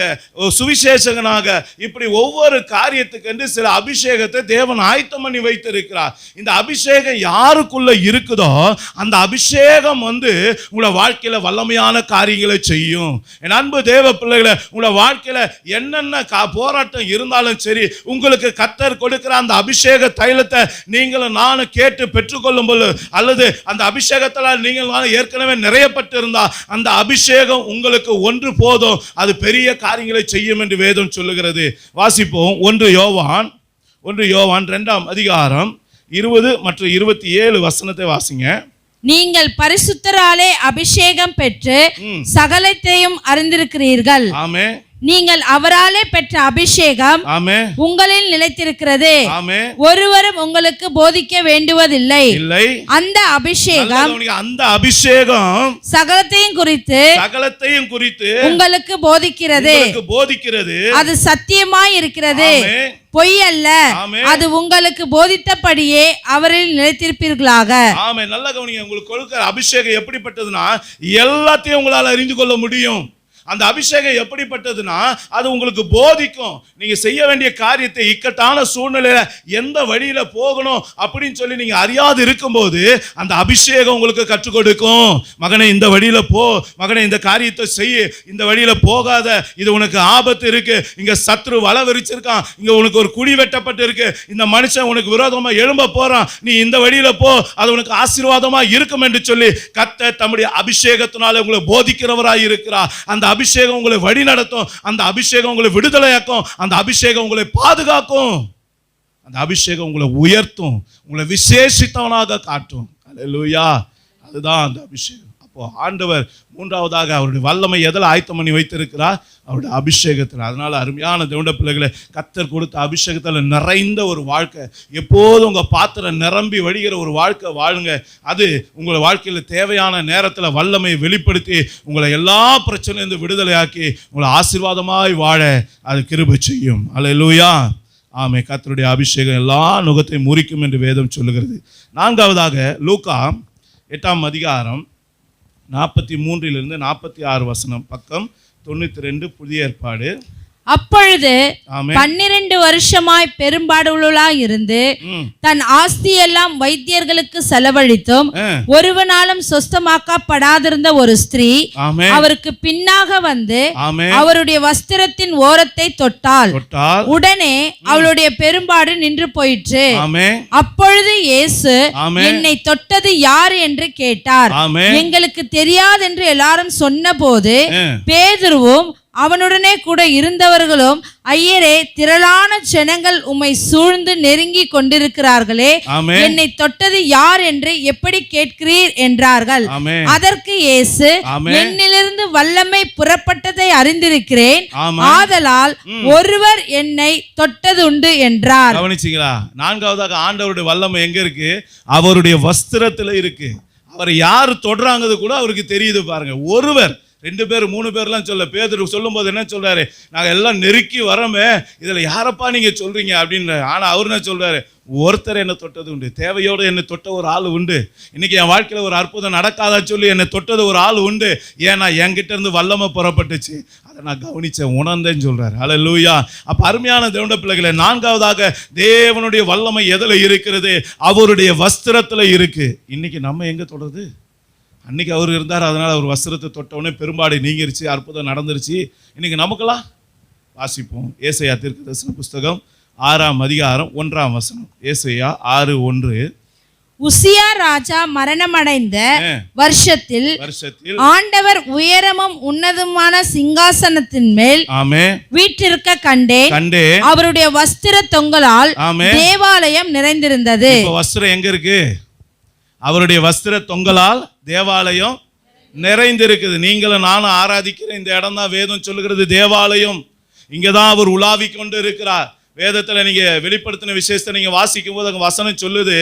சுவிசேஷகனாக, இப்படி ஒவ்வொரு காரியத்துக்கு சில அபிஷேகத்தை தேவன் ஆயத்தம் பண்ணி வைத்திருக்கிறார். இந்த அபிஷேகம் யாருக்குள்ள இருக்குதோ அந்த அபிஷேகம் உங்களை வாழ்க்கையில வல்லமையான காரியங்களை செய்யும். என் அன்பு தேவ பிள்ளைகளை, உங்களை வாழ்க்கையில என்னென்ன போராட்டம் இருந்தாலும் சரி, உங்களுக்கு கர்த்தர் கொடுக்கிற அந்த அபிஷேக தைலத்தை நீங்களும் நானும் கேட்டு பெற்றுக்கொள்ளும் போது, அல்லது அந்த அபிஷேகத்தால் நீங்கள் ஏற்கனவே நிறையப்பட்டிருந்தா, அந்த அபிஷேகம் உங்களுக்கு ஒன்று போதும், அது பெரிய காரியங்களை செய்யும் என்று வேதம் சொல்லுகிறது. வாசிப்போம். 1 யோவான் 2ஆம் அதிகாரம் 20 மற்றும் 27 வசனத்தை வாசிங்க. நீங்கள் பரிசுத்தராலே அபிஷேகம் பெற்று சகலத்தையும் அறிந்திருக்கிறீர்கள். ஆமென். நீங்கள் அவராலே பெற்ற அபிஷேகம் உங்களில் நிலைத்திருக்கிறது. ஒருவரும் உங்களுக்கு போதிக்க வேண்டுவதில்லை. அந்த அபிஷேகம் சகலத்தையும் குறித்து உங்களுக்கு போதிக்கிறது. அது சத்தியமாய் இருக்கிறது, பொய் அல்ல. அது உங்களுக்கு போதித்தபடியே அவரில் நிலைத்திருப்பீர்களாக. ஆமென். நல்ல கவனிங்க. உங்களுக்கு கொடுக்கிற அபிஷேகம் எப்படிப்பட்டதுன்னா, எல்லாத்தையும் உங்களால் அறிந்து கொள்ள முடியும். அந்த அபிஷேகம் எப்படிப்பட்டதுன்னா, அது உங்களுக்கு போதிக்கும். நீங்க செய்ய வேண்டிய காரியத்தை இக்கட்டான சூழ்நிலையில எந்த வழியில போகணும் அப்படின்னு சொல்லி நீங்க அறியாது இருக்கும்போது அந்த அபிஷேகம் உங்களுக்கு கற்றுக் கொடுக்கும். மகனே, இந்த வழியில போ, மகனே இந்த காரியத்தை செய்ய, இந்த வழியில போகாத, இது உனக்கு ஆபத்து இருக்கு, இங்க சத்ரு வலை விரிச்சிருக்கான், இங்க உனக்கு ஒரு குழி வெட்டப்பட்டு இருக்கு, இந்த மனுஷன் உனக்கு விரோதமா எழும்ப போறான், நீ இந்த வழியில போ, அது உனக்கு ஆசீர்வாதமா இருக்கும் என்று சொல்லி கர்த்தர் தம்முடைய அபிஷேகத்தினால உங்களை போதிக்கிறவராய் இருக்கிறார். அந்த அபிஷேகம் உங்களை வழி நடத்தும், அந்த அபிஷேகம் உங்களை விடுதலையாக்கும், அந்த அபிஷேகம் உங்களை பாதுகாக்கும், அந்த அபிஷேகம் உங்களை உயர்த்தும், உங்களை விசேஷித்தவனாக காட்டும். அல்லேலூயா. அதுதான் அந்த அபிஷேகம். அப்போ ஆண்டவர் மூன்றாவதாக அவருடைய வல்லமை எதில் ஆயத்தம் பண்ணி வைத்திருக்கிறார்? அவருடைய அபிஷேகத்தில். அதனால அருமையான தேவனுடைய பிள்ளைகளை, கர்த்தர் கொடுத்த அபிஷேகத்தில் நிறைந்த ஒரு வாழ்க்கை, எப்போதும் உங்கள் பாத்திரம் நிரம்பி வழிகிற ஒரு வாழ்க்கை வாழுங்க. அது உங்கள் வாழ்க்கையில் தேவையான நேரத்தில் வல்லமையை வெளிப்படுத்தி உங்களை எல்லா பிரச்சனையிலிருந்து விடுதலையாக்கி உங்களை ஆசீர்வாதமாய் வாழ அது கிருபை செய்யும். அல்லேலூயா. ஆமே. கர்த்தருடைய அபிஷேகம் எல்லா நுகத்தையும் முறிக்கும் என்று வேதம் சொல்லுகிறது. 4ஆவதாக லூக்கா 8ஆம் அதிகாரம் 43 46 வசனம், பக்கம் 92, புதிய ஏற்பாடு. அப்பொழுது ஆமென். 12 வருஷமாய் பெரும்பாடுள்ளாய் இருந்து தன் ஆஸ்தியெல்லாம் வைத்தியர்களுக்கு செலவழித்தும் ஒருவனாலும் சொஸ்தமாக்கப்படாதிருந்த ஒரு ஸ்திரீ ஆமென். அவருக்கு பின்னாக வந்து ஆமென். அவருடைய வஸ்திரத்தின் ஓரத்தை தொட்டாள். உடனே அவளுடைய பெரும்பாடு நின்று போயிற்று. ஆமென். அப்பொழுது இயேசு ஆமென். என்னை தொட்டது யார் என்று கேட்டார். ஆமென். எங்களுக்கு தெரியாதென்று எல்லாரும் சொன்னபோது பேதுருவும் அவனுடனே கூட இருந்தவர்களும், ஐயரே, திரளான ஜனங்கள் உம்மை சூழ்ந்து நெருங்கி கொண்டிருக்கிறார்களே, ஆமென். என்னை தொட்டது யார் என்று எப்படி கேட்கிறீர் என்றார்கள். ஆமென். அதற்கு இயேசு, ஆமென். என்னிலிருந்து வல்லமை புறப்பட்டதை அறிந்திருக்கிறேன், ஆமென். ஆதலால் ஒருவர் என்னை தொட்டதுண்டு என்றார். கவனிச்சீங்களா? நான்காவதாக ஆண்டவருடைய வல்லமை எங்க இருக்கு? அவருடைய வஸ்திரத்துல இருக்கு. அவர் யாரு தொடுறாங்கிறது கூட அவருக்கு தெரியுது பாருங்க. ஒருவர், 2 பேர் 3 பேர்லாம் சொல்ல. பேதுரு சொல்லும் போது என்ன சொல்றாரு? நாங்க எல்லாம் நெருக்கி வரமே, இதுல யாரப்பா நீங்க சொல்றீங்க அப்படின்னு. ஆனா அவர் என்ன சொல்றாரு? ஒருத்தர் என்னை தொட்டது உண்டு. தேவையோடு என்னை தொட்ட ஒரு ஆள் உண்டு. இன்னைக்கு என் வாழ்க்கையில ஒரு அற்புதம் நடக்காதா சொல்லி என்னை தொட்டது ஒரு ஆள் உண்டு. ஏன்னா என்கிட்ட இருந்து வல்லமை புறப்பட்டுச்சு, அதை நான் கவனிச்சேன், உணர்ந்தேன்னு சொல்றாரு. அல்லேலூயா. அப்ப அருமையான தேவனுடைய பிள்ளைகளே, நான்காவதாக தேவனுடைய வல்லமை எதுல இருக்கிறது? அவருடைய வஸ்திரத்துல இருக்கு. இன்னைக்கு நம்ம எங்க தொடருது? அன்னைக்கு அவர் இருந்தார், அதனால அவர் வஸ்திரத்தை தொட்டவுடனே பெரும்பாடு நீங்கிருச்சு, அற்புதம் நடந்துருச்சு. இன்னைக்கு நமக்கெல்லாம் வாசிப்போம். ஏசாயா தீர்க்கதரிசன புஸ்தகம் 6ஆம் அதிகாரம் 1ஆம் வசனம். ஏசாயா 6:1. உசியா ராஜா மரணமடைந்த வருஷத்தில் ஆண்டவர் உயரமும் உன்னதமான சிங்காசனத்தின் மேல் வீற்றிருக்க கண்டேன். அவருடைய வஸ்திர தொங்கலால் தேவாலயம் நிறைந்திருந்தது. வஸ்திரம் எங்க இருக்கு? அவருடைய வஸ்திர தொங்கலால் தேவாலயம் நிறைந்திருக்குது. நீங்களும் நானும் ஆராதிக்கிற இந்த இடம் தான் வேதம் சொல்லுகிறது தேவாலயம். இங்கதான் அவர் உலாவி கொண்டு இருக்கிறார். வேதத்துல நீங்க வெளிப்படுத்தின விசேஷத்தை நீங்க வாசிக்கும் போது அங்க வசனம் சொல்லுது,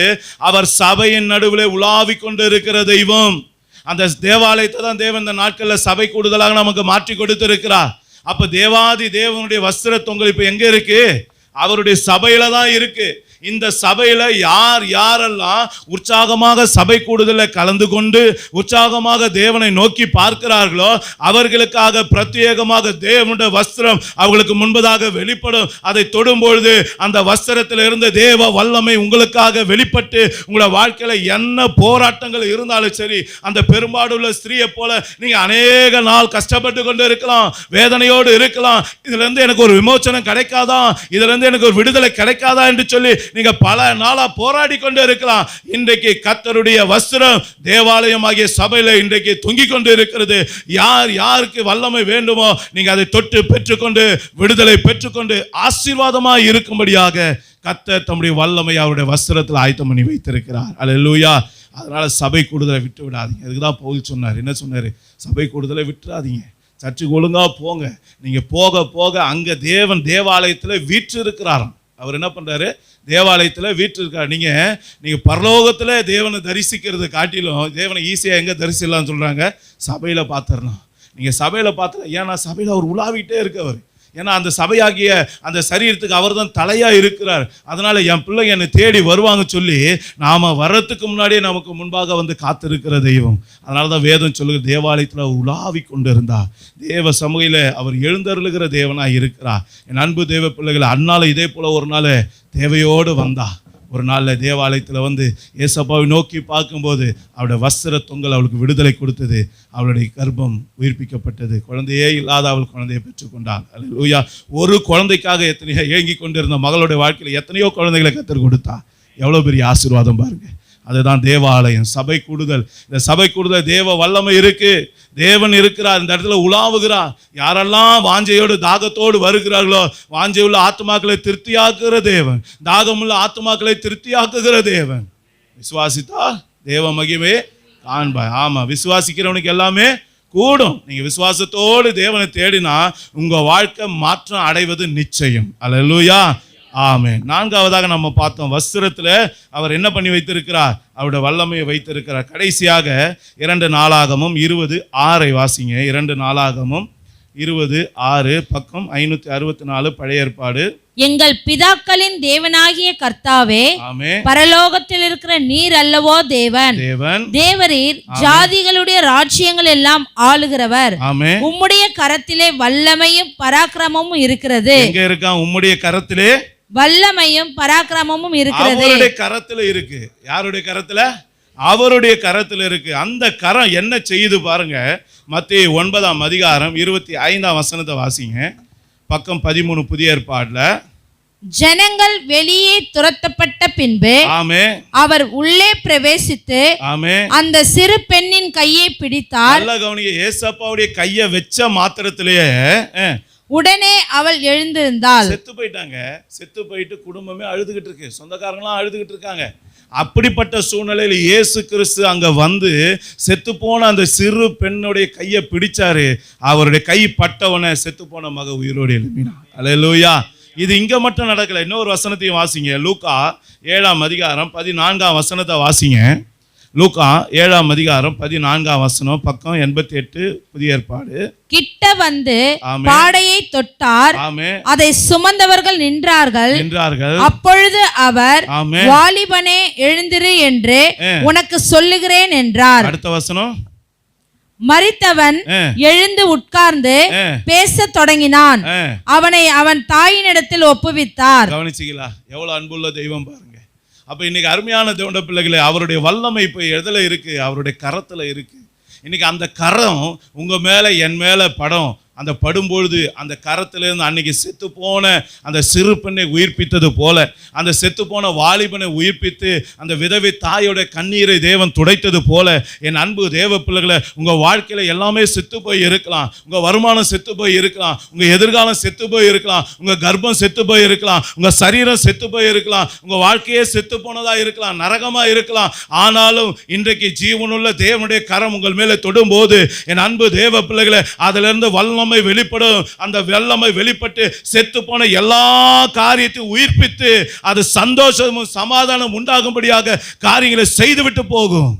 அவர் சபையின் நடுவில் உலாவி கொண்டு இருக்கிற தெய்வம். அந்த தேவாலயத்தை தான் தேவன் இந்த நாட்கள்ல சபை கூடுதலாக நமக்கு மாற்றி கொடுத்து இருக்கிறார். அப்ப தேவாதி தேவனுடைய வஸ்திர தொங்கல் இப்ப எங்க இருக்கு? அவருடைய சபையில தான் இருக்கு. இந்த சபையில யாரெல்லாம் உற்சாகமாக சபை கூடுதலில் கலந்து கொண்டு உற்சாகமாக தேவனை நோக்கி பார்க்கிறார்களோ அவர்களுக்காக பிரத்யேகமாக தேவனுடைய வஸ்திரம் அவர்களுக்கு முன்பதாக வெளிப்படும். அதை தொடும்பொழுது அந்த வஸ்திரத்தில் இருந்த தேவ வல்லமை உங்களுக்காக வெளிப்பட்டு உங்களோட வாழ்க்கையில என்ன போராட்டங்கள் இருந்தாலும் சரி, அந்த பெரும்பாடுள்ள ஸ்திரீயை போல நீங்க அநேக நாள் கஷ்டப்பட்டு கொண்டு இருக்கலாம், வேதனையோடு இருக்கலாம். இதுல இருந்து எனக்கு ஒரு விமோசனம் கிடைக்காதா, இதுல இருந்து எனக்கு ஒரு விடுதலை கிடைக்காதா என்று சொல்லி நீங்க பல நாளா போராடி கொண்டு இருக்கலாம். இன்றைக்கு கர்த்தருடைய வஸ்திரம் தேவாலயமாகிய சபையில இன்றைக்கு தொங்கிக் கொண்டு இருக்கிறது. யாருக்கு வல்லமை வேண்டுமோ நீங்க அதை தொட்டு பெற்றுக்கொண்டு விடுதலை பெற்றுக்கொண்டு ஆசீர்வாதமாய் இருக்கும்படியாக கர்த்தர் தம்முடைய வல்லமை அவருடைய வஸ்திரத்தில் ஆயத்தம் பண்ணி வைத்திருக்கிறார். அல்லேலூயா. அதனால சபை கூடுதலை விட்டு விடாதீங்க. அதுக்குதான் பவுல் சொன்னார். என்ன சொன்னாரு? சபை கூடுதலை விட்டுறாதீங்க, சர்ச்சுக்கு ஒழுங்கா போங்க. நீங்க போக போக அங்க தேவன் தேவாலயத்துல வீற்று இருக்கிறாராம். அவர் என்ன பண்றாரு? தேவாலயத்துல வீற்று இருக்காரு. நீங்க பரலோகத்துல தேவனை தரிசிக்கிறது காட்டிலும் தேவனை ஈஸியா எங்க தரிசிக்கலாம்னு சொல்றாங்க? சபையில பாத்திரலாம். நீங்க சபையில பாத்திர, ஏன்னா சபையில அவர் உலாவிட்டே இருக்கவர். ஏன்னா அந்த சபையாகிய அந்த சரீரத்துக்கு அவர் தான் தலையா இருக்கிறார். அதனால என் பிள்ளை என்னை தேடி வருவாங்க சொல்லி நாம வர்றதுக்கு முன்னாடியே நமக்கு முன்பாக வந்து காத்திருக்கிற தெய்வம். அதனாலதான் வேதம் சொல்லுகிற தேவாலயத்துல உலாவி கொண்டு இருந்தா தேவ சமூகையில அவர் எழுந்தருளுகிற தேவனாய் இருக்கிறார். என் அன்பு தேவ பிள்ளைகளை, அந்நாள் இதே போல ஒரு நாள் தேவையோடு வந்தா. ஒரு நாளில் தேவாலயத்தில் வந்து ஏசப்பாவை நோக்கி பார்க்கும்போது அவருடைய வஸ்திர தொங்கல் அவளுக்கு விடுதலை கொடுத்தது. அவளுடைய கர்ப்பம் உயிர்ப்பிக்கப்பட்டது. குழந்தையே இல்லாத அவள் குழந்தையை பெற்றுக்கொண்டாள். அல்லேலூயா. ஒரு குழந்தைக்காக எத்தனையோ ஏங்கி கொண்டிருந்த மகளுடைய வாழ்க்கையில் எத்தனையோ குழந்தைகளை கத்தர் கொடுத்தா. எவ்வளோ பெரிய ஆசீர்வாதம் பாருங்க. அதுதான் தேவாலயம், சபை கூடுதல். இந்த சபை கூடுதல் தேவ வல்லமை இருக்கு, தேவன் இருக்கிறார், இந்த இடத்துல உலாவுகிறார். யாரெல்லாம் வாஞ்சையோடு தாகத்தோடு வருகிறார்களோ, வாஞ்சையுள்ள ஆத்மாக்களை திருப்தியாக்குகிற தேவன், தாகமுள்ள ஆத்மாக்களை திருப்தியாக்குகிற தேவன். விசுவாசித்தா தேவ மகிமே காண்பாய். ஆமா, விசுவாசிக்கிறவனுக்கு எல்லாமே கூடும். நீங்க விசுவாசத்தோடு தேவனை தேடினா உங்க வாழ்க்கை மாற்றம் அடைவது நிச்சயம். அல்லேலூயா. ஆமென். நான்காவதாக நம்ம பார்த்தோம், வஸ்திரத்துல அவர் என்ன பண்ணி வைத்திருக்கிறார்? அவருடைய வல்லமையை வைத்திருக்கிறார். கடைசியாக 2 நாளாகமும் 20:6 வாசிங்க. 2 நாளாகமும் 20:6, பக்கம் 564 பழைய ஏற்பாடு. எங்கள் பிதாக்களின் தேவனாகிய கர்த்தாவே, ஆமென். பரலோகத்தில் இருக்கிற நீர் அல்லவோ தேவன். தேவரீர் ஜாதிகளுடைய ராஜ்யங்கள் எல்லாம் ஆளுகிறவர். ஆமென். உம்முடைய கரத்திலே வல்லமையும் பராக்கிரமமும் இருக்கிறது. எங்க இருக்கான்? உம்முடைய கரத்திலே வல்லமையும் பராக்கிரமமும் இருக்கிறது. அவருடைய கரத்துல இருக்கு. யாருடைய கரத்துல? அவருடைய கரத்துல இருக்கு. அந்த கரம் என்ன செய்யுது பாருங்க. மத்தேயு 9ஆம் அதிகாரம் 25ஆம் வசனத்தை வாசிங்க. பக்கம் 13 புதிய ஏற்பாடுல. ஜனங்கள் வெளியே துரத்தப்பட்ட பின்பு ஆமென், அவர் உள்ளே பிரவேசித்து ஆமென், அந்த சிறு பெண்ணின் கையை பிடித்தார். நல்ல கவனிங்க. ஏசப்பாவுடைய கையை வச்ச மாத்திரத்திலேயே உடனே அவள் எழுந்திருந்தாள். செத்து போயிட்டாங்க. செத்து போயிட்டு குடும்பமே அழுதுகிட்டு இருக்கு, சொந்தக்காரங்களாம் அழுதுகிட்டு இருக்காங்க. அப்படிப்பட்ட சூழ்நிலையில் இயேசு கிறிஸ்து அங்க வந்து செத்து போன அந்த சிறு பெண்ணுடைய கையை பிடிச்சாரு. அவருடைய கை பட்டவன செத்து போன மக உயிரோடு எழுப்பினார். அல்லேலூயா. இது இங்க மட்டும் நடக்கல. இன்னொரு வசனத்தையும் வாசிங்க. லூக்கா 7ஆம் அதிகாரம் 14ஆம் வசனத்தை வாசிங்க. லூக்கா 7ஆம் அதிகாரம் 14ஆம் வசனம், பக்கம் 88 புதிய ஏற்பாடு. கிட்ட வந்து ஆமென். பாடையை தொட்டார். ஆமென். அதை சுமந்தவர்கள் நின்றார்கள். அப்பொழுது அவர், ஆமென், வாலிபனே எழுந்திரு என்று உனக்கு சொல்லுகிறேன் என்றார். அடுத்த வசனம். மரித்தவன் எழுந்து உட்கார்ந்து பேசத் தொடங்கினான். அவனை அவன் தாயினிடத்தில் ஒப்புவித்தார். கவனிச்சீங்களா? எவ்வளவு அன்புள்ள தெய்வம் பாருங்க. அப்ப இன்னைக்கு அருமையான தேவனுடைய பிள்ளைகளே, அவருடைய வல்லமை இப்ப எதுல இருக்கு? அவருடைய கரத்துல இருக்கு. இன்னைக்கு அந்த கரம் உங்க மேல என் மேல படம். அந்த படும்பொழுது அந்த கரத்திலிருந்து அன்னைக்கு செத்து போன அந்த சிறு பெண்ணை உயிர்ப்பித்தது போல, அந்த செத்து போன வாலிபனை உயிர்ப்பித்து அந்த விதவை தாயோட கண்ணீரை தேவன் துடைத்தது போல, என் அன்பு தேவ பிள்ளைகளை, உங்க வாழ்க்கையில எல்லாமே செத்து போய் இருக்கலாம். உங்க வருமானம் செத்து போய் இருக்கலாம், உங்க எதிர்காலம் செத்து போய் இருக்கலாம், உங்க கர்ப்பம் செத்து போய் இருக்கலாம், உங்க சரீரம் செத்து போய் இருக்கலாம், உங்க வாழ்க்கையே செத்து போனதா இருக்கலாம், நரகமா இருக்கலாம். ஆனாலும் இன்றைக்கு ஜீவனுள்ள தேவனுடைய கரம் உங்கள் மேலே தொடும்போது, என் அன்பு தேவ பிள்ளைகளை, அதுல இருந்து வல்லமை வெளிப்படும். அந்த வல்லமை வெளிப்பட்டு செத்து போன எல்லா காரியத்தையும் உயிர்ப்பித்து அது சந்தோஷமும் சமாதானம் உண்டாகும்படியாக காரியங்களை செய்துவிட்டு போகும்.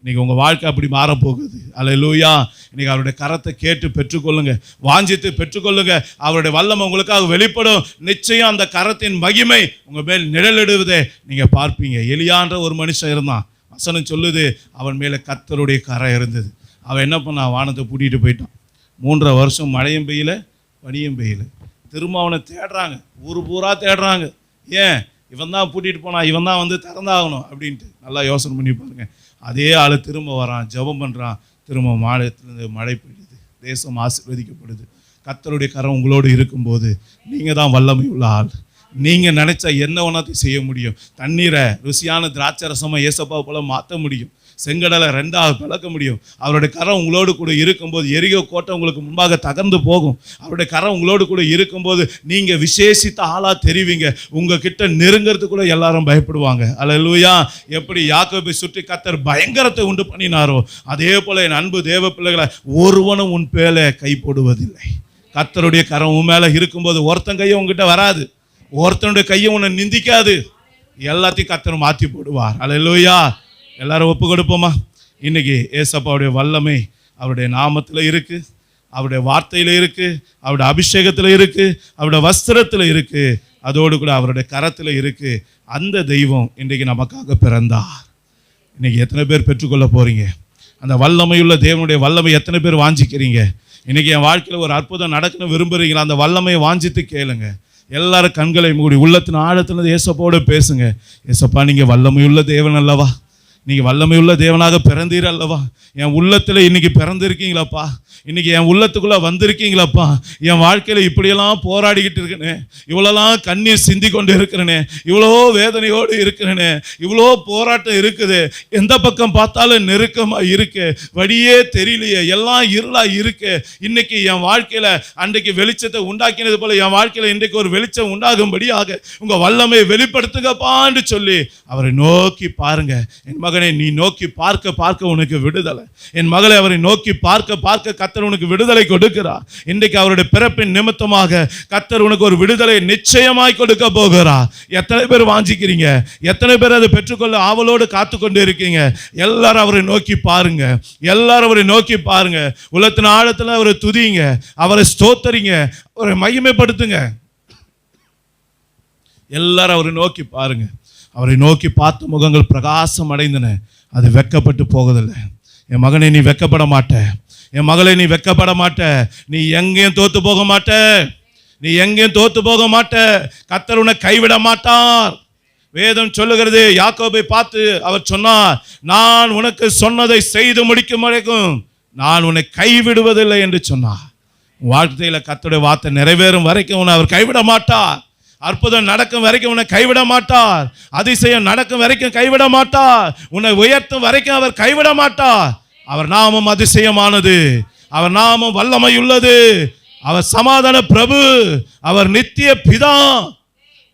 இன்னைக்கு உங்க வாழ்க்கை அப்படி மாறப்போகுது. அல்லேலூயா. இன்னைக்கு அவருடைய கரத்தை கேட்டு பெற்றுக்கொள்ளுங்க, வாஞ்சித்து பெற்றுக்கொள்ளுங்க. அவருடைய வல்லமை உங்களுக்காக வெளிப்படும். நிச்சயம் அந்த கரத்தின் மகிமை உங்க மேல் நிழலிடுவதை நீங்க பார்ப்பீங்க. எலியான்ற ஒரு மனுஷன் இருந்தான். வசனம் சொல்லுது, அவன் மேல கர்த்தருடைய கரம் இருந்தது. அவன் என்ன பண்ணான்? வானத்தை பூட்டிட்டு போயிட்டான். 3.5 வருஷம் மழையும் பெய்யல, பனியும் பெய்யல. திரும்ப அவனை தேடுறாங்க, ஊர் பூரா தேடுறாங்க. ஏன்? இவன் தான் பூட்டிட்டு போனா, இவன் தான் வந்து திறந்தாகணும் அப்படின்ட்டு. நல்லா யோசனை பண்ணி பாருங்க. அதே ஆள் திரும்ப வரான், ஜெபம் பண்ணுறான், திரும்ப மாநிலத்திலிருந்து மழை பெய்யுது, தேசம் ஆசீர்வதிக்கப்படுது. கர்த்தருடைய கரம் உங்களோடு இருக்கும்போது நீங்கள் தான் வல்லமை உள்ள ஆள். நீங்கள் நினச்சா என்ன ஒன்றாத்தையும் செய்ய முடியும். தண்ணீரை ருசியான திராட்சை ரசமாக ஏசப்பா போல மாற்ற முடியும். செங்கடலை 2ஆக பிளக்க முடியும். அவருடைய கரம் உங்களோடு கூட இருக்கும்போது எரிகோ கோட்டை உங்களுக்கு முன்பாக தகர்ந்து போகும். அவருடைய கரம் உங்களோடு கூட இருக்கும்போது நீங்கள் விசேஷித்த ஆளாக தெரிவிங்க. உங்ககிட்ட நெருங்கிறது கூட எல்லாரும் பயப்படுவாங்க. அல்லேலூயா. எப்படி யாக்கோபை சுற்றி கர்த்தர் பயங்கரத்தை உண்டு பண்ணினாரோ, அதே போல என் அன்பு தேவ பிள்ளைகளை, ஒருவனும் உன் பேல கை போடுவதில்லை. கர்த்தருடைய கரம் உன் மேலே இருக்கும்போது ஒருத்தன் கையும் உங்ககிட்ட வராது, ஒருத்தனுடைய கையும் உன்னை நிந்திக்காது. எல்லாத்தையும் கர்த்தர் மாற்றி போடுவார். அல்லேலூயா. எல்லாரும் ஒப்பு கொடுப்போமா? இன்னைக்கு ஏசப்பாவுடைய வல்லமை அவருடைய நாமத்தில் இருக்கு, அவருடைய வார்த்தையில் இருக்கு, அவருடைய அபிஷேகத்தில் இருக்கு, அவருடைய வஸ்திரத்தில் இருக்கு, அதோடு கூட அவருடைய கரத்தில் இருக்கு. அந்த தெய்வம் இன்றைக்கு நமக்காக பிறந்தார். இன்னைக்கு எத்தனை பேர் பெற்றுக்கொள்ள போறீங்க? அந்த வல்லமையுள்ள தேவனுடைய வல்லமை எத்தனை பேர் வாஞ்சிக்கிறீங்க? இன்னைக்கு என் வாழ்க்கையில் ஒரு அற்புதம் நடக்கணும் விரும்புறீங்களா? அந்த வல்லமையை வாஞ்சித்து கேளுங்க. எல்லாரும் கண்களை மூடி உள்ளத்தின் ஆழத்திலிருந்து ஏசப்பாவோடு பேசுங்க. ஏசப்பா, நீங்க வல்லமையுள்ள தேவன் அல்லவா? நீங்கள் வல்லமையுள்ள தேவனாக பிறந்தீர் அல்லவா? என் உள்ளத்தில் இன்னைக்கு பிறந்திருக்கீங்களாப்பா. இன்னைக்கு என் உள்ளத்துக்குள்ளே வந்திருக்கீங்களாப்பா. என் வாழ்க்கையில் இப்படியெல்லாம் போராடிக்கிட்டு இருக்கனே, இவ்வளோலாம் கண்ணீர் சிந்தி கொண்டு இருக்கிறனே, இவ்வளோ வேதனையோடு இருக்கிறனே, இவ்வளோ போராட்டம் இருக்குது, எந்த பக்கம் பார்த்தாலும் நெருக்கமாக இருக்கு, வழியே தெரியலையே, எல்லாம் இருளாக இருக்கு. இன்னைக்கு என் வாழ்க்கையில் அன்றைக்கு வெளிச்சத்தை உண்டாக்கினது போல என் வாழ்க்கையில் இன்றைக்கு ஒரு வெளிச்சம் உண்டாகும்படியாக உங்கள் வல்லமையை வெளிப்படுத்துங்கப்பான்னு சொல்லி அவரை நோக்கி பாருங்க. என் மகனை, நீ நோக்கி பார்க்க பார்க்க உனக்கு விடுதலை. என் மகளை அவரை நோக்கி பார்க்க பார்க்க கர்த்தர் உனக்கு விடுதலை கொடுக்கிறார். இன்றைக்கு அவருடைய பிறப்பின் நிமித்தமாக கர்த்தர் உனக்கு ஒரு விடுதலை நிச்சயமாய் கொடுக்க போகிறார். எத்தனை பேர் வாஞ்சிக்கிறீங்க? எத்தனை பேர் அதை பெற்றுக்கொள்ள ஆவலோடு காத்து கொண்டு இருக்கீங்க? எல்லாரும் அவரை நோக்கி பாருங்க. எல்லாரும் அவரை நோக்கி பாருங்க. உலகத்தின் ஆழத்துல அவரை துதிங்க, அவரை ஸ்தோத்தரிங்க, அவரை மகிமைப்படுத்துங்க. எல்லாரும் அவரை நோக்கி பாருங்க. அவரை நோக்கி பார்த்த முகங்கள் பிரகாசம் அடைந்தன. அது வெட்கப்பட்டு போவதில்லை. என் மகனை நீ வெட்கப்பட மாட்ட. என் மகளை நீ வெட்கப்பட மாட்ட. நீ எங்கேயும் தோத்து போக மாட்ட. நீ எங்கேயும் தோத்து போக மாட்ட. கர்த்தர் உன்னை கைவிட மாட்டார். வேதம் சொல்லுகிறது, யாக்கோபை பார்த்து அவர் சொன்னார், நான் உனக்கு சொன்னதை செய்து முடிக்கும் வரைக்கும் நான் உன்னை கைவிடுவதில்லை என்று சொன்னார். வாழ்க்கையில கர்த்தருடைய வார்த்தை நிறைவேறும் வரைக்கும் உன்னை அவர் கைவிட மாட்டார். அற்புதம் நடக்கும் வரைக்கும் உன்னை கைவிட மாட்டார். அதிசயம் நடக்கும் வரைக்கும் கைவிட மாட்டார். உன்னை உயர்த்தும் வரைக்கும் அவர் கைவிட மாட்டார். அவர் நாமம் அதிசயமானது. அவர் நாமம் வல்லமை உள்ளது. அவர் சமாதான பிரபு. அவர் நித்திய பிதா.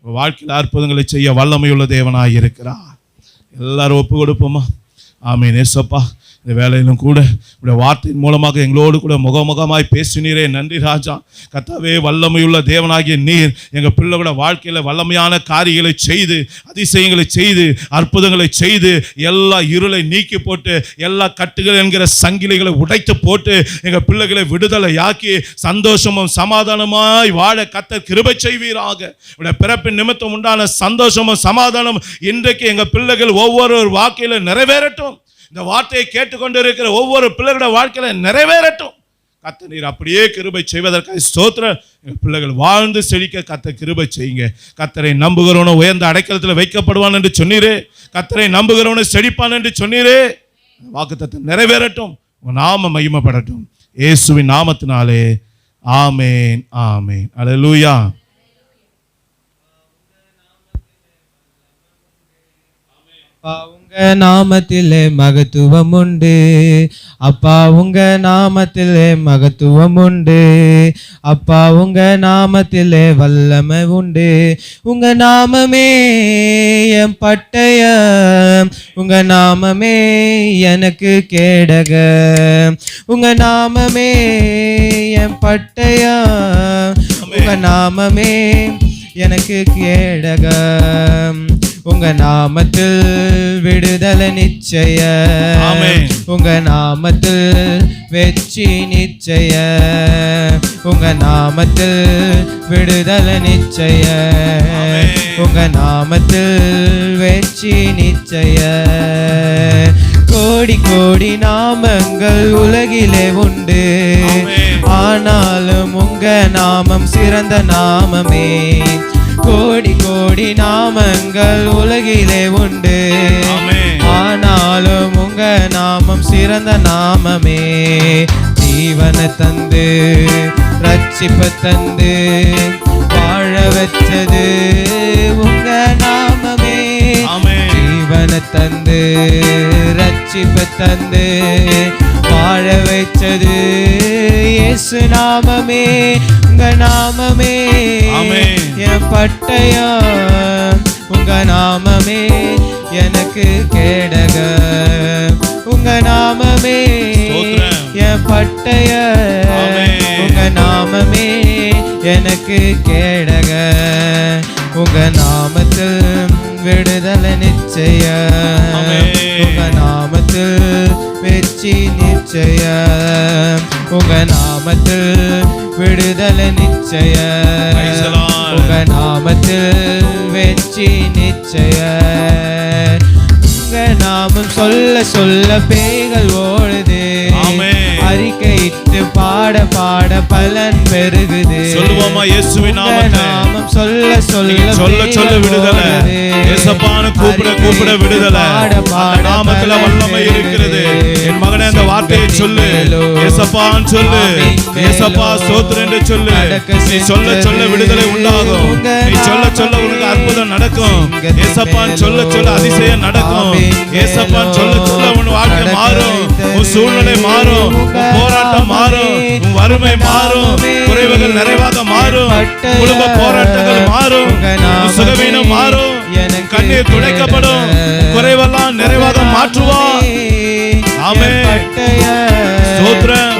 வாழ்க்கையில் அற்புதங்களை செய்ய வல்லமை உள்ள தேவனாய் இருக்கிறார். எல்லாரும் ஒப்பு கொடுப்போமா? ஆமென். ஏசப்பா, இந்த வேலையிலும் கூட உடைய வார்த்தையின் மூலமாக எங்களோடு கூட முகமுகமாய் பேசினீரே, நன்றி ராஜா. கர்த்தாவே, வல்லமையுள்ள தேவனாகிய நீர் எங்கள் பிள்ளைகளோட வாழ்க்கையில் வல்லமையான காரியங்களை செய்து, அதிசயங்களை செய்து, அற்புதங்களை செய்து, எல்லா இருளை நீக்கி போட்டு, எல்லா கட்டுகள் என்கிற சங்கிலிகளை உடைத்து போட்டு, எங்கள் பிள்ளைகளை விடுதலையாக்கி சந்தோஷமும் சமாதானமாய் வாழ கர்த்தர் கிருபை செய்வீராக. உடைய பிறப்பின் நிமித்தம் உண்டான சந்தோஷமும் சமாதானம் இன்றைக்கு எங்கள் பிள்ளைகள் ஒவ்வொரு வாழ்க்கையில நிறைவேறட்டும். இந்த வார்த்தையை கேட்டுக்கொண்டு இருக்கிற ஒவ்வொரு பிள்ளைகளோட வாழ்க்கையில நிறைவேறட்டும். கர்த்தர் நீர் அப்படியே கிருபை செய்வதற்காக ஸ்தோத்திரம். எங்கள் பிள்ளைகள் வாழ்ந்து செழிக்க கர்த்தர் கிருபை செய்யுங்க. கர்த்தரை நம்புகிறவனோ உயர்ந்த அடைக்கலத்தில் வைக்கப்படுவான் என்று சொன்னீரே. கர்த்தரை நம்புகிறவனோ செழிப்பான் என்று சொன்னீரே. வாக்குத்தத்தம் நிறைவேறட்டும். உன் நாம மகிமைப்படட்டும். இயேசுவின் நாமத்தினாலே ஆமேன், ஆமேன். அல்லேலூயா. உங்க நாமத்திலே மகத்துவம் உண்டு. அப்பா, உங்க நாமத்திலே மகத்துவம் உண்டு. அப்பா, உங்க நாமத்திலே வல்லமை உண்டு. உங்க நாமமே என் பட்டயம். உங்க நாமமே எனக்கு கேடகம். உங்க நாமமே என் பட்டயம். உங்க நாமமே எனக்கு கேடகம். உங்க நாமத்தில் விடுதலை நிச்சய. உங்க நாமத்தில் வெற்றி நிச்சய. உங்க நாமத்தில் விடுதலை நிச்சய. உங்க நாமத்தில் வெற்றி நிச்சய. கோடி கோடி நாமங்கள் உலகிலே உண்டு. ஆனாலும் உங்க நாமம் சிறந்த நாமமே. கோடி கோடி நாமங்கள் உலகிலே உண்டு. ஆனாலும் உங்க நாமம் சிறந்த நாமமே. ஜீவனை தந்து ரட்சிப்பை தந்து வாழ வச்சது உங்க நாமமே. ஜீவனை தந்து ரட்சிப்பை தந்து வாழ வைச்சது இயேசு நாமமே. உங்க நாமமே என் பட்டயம். உங்க நாமமே எனக்கு கேடகம். உங்க நாமமே என் பட்டயம். உங்க நாமமே எனக்கு கேடகம். உங்க நாமத்தில் விடுதலை நிச்சய. உங்க நாமத்தில் வெற்றி நிச்சய. உங்க நாமத்தில் விடுதலை நிச்சய. உங்க நாமத்தில் வெற்றி நிச்சய. உங்க நாமம் சொல்ல சொல்ல பேய்கள் ஓடுது. அறிக்கையிட்டு பாட பாட பலன் பெருகுது. சொல்லுவோமா இயேசுவின் நாமத்தை? நாமம் சொல்ல சொல்ல சொல்ல விடுதலை. இயேசுப்பான்னு கூப்பிட கூப்பிட விடுதலை. நாமத்துல வல்லமை இருக்கிறது. என் மகனே, அந்த வார்த்தையை சொல்லு. இயேசுப்பான்னு சொல்லு. இயேசுப்பா ஸ்தோத்திரம் என்று சொல்லு. நீ சொல்ல சொல்ல விடுதலை உண்டாகும். நீ சொல்ல சொல்ல உனக்கு அற்புதம் நடக்கும். இயேசுப்பான்னு சொல்ல சொல்ல அதிசயம் நடக்கும். இயேசுப்பான்னு சொல்ல சொல்ல உன் வாழ்க்கை மாறும். உன் சூழ்நிலை மாறும். உன் போராட்டம் மாறும். உன் வறுமை மாறும். குறைவுகள் நிறைவாக மாறும். குடும்ப போராட்டங்கள் மாறும். சுகவீனம் மாறும். கண்ணீர் துடைக்கப்படும். குறைவெல்லாம் நிறைவாக மாற்றுவார். ஆமென். ஸ்தோத்திரம்.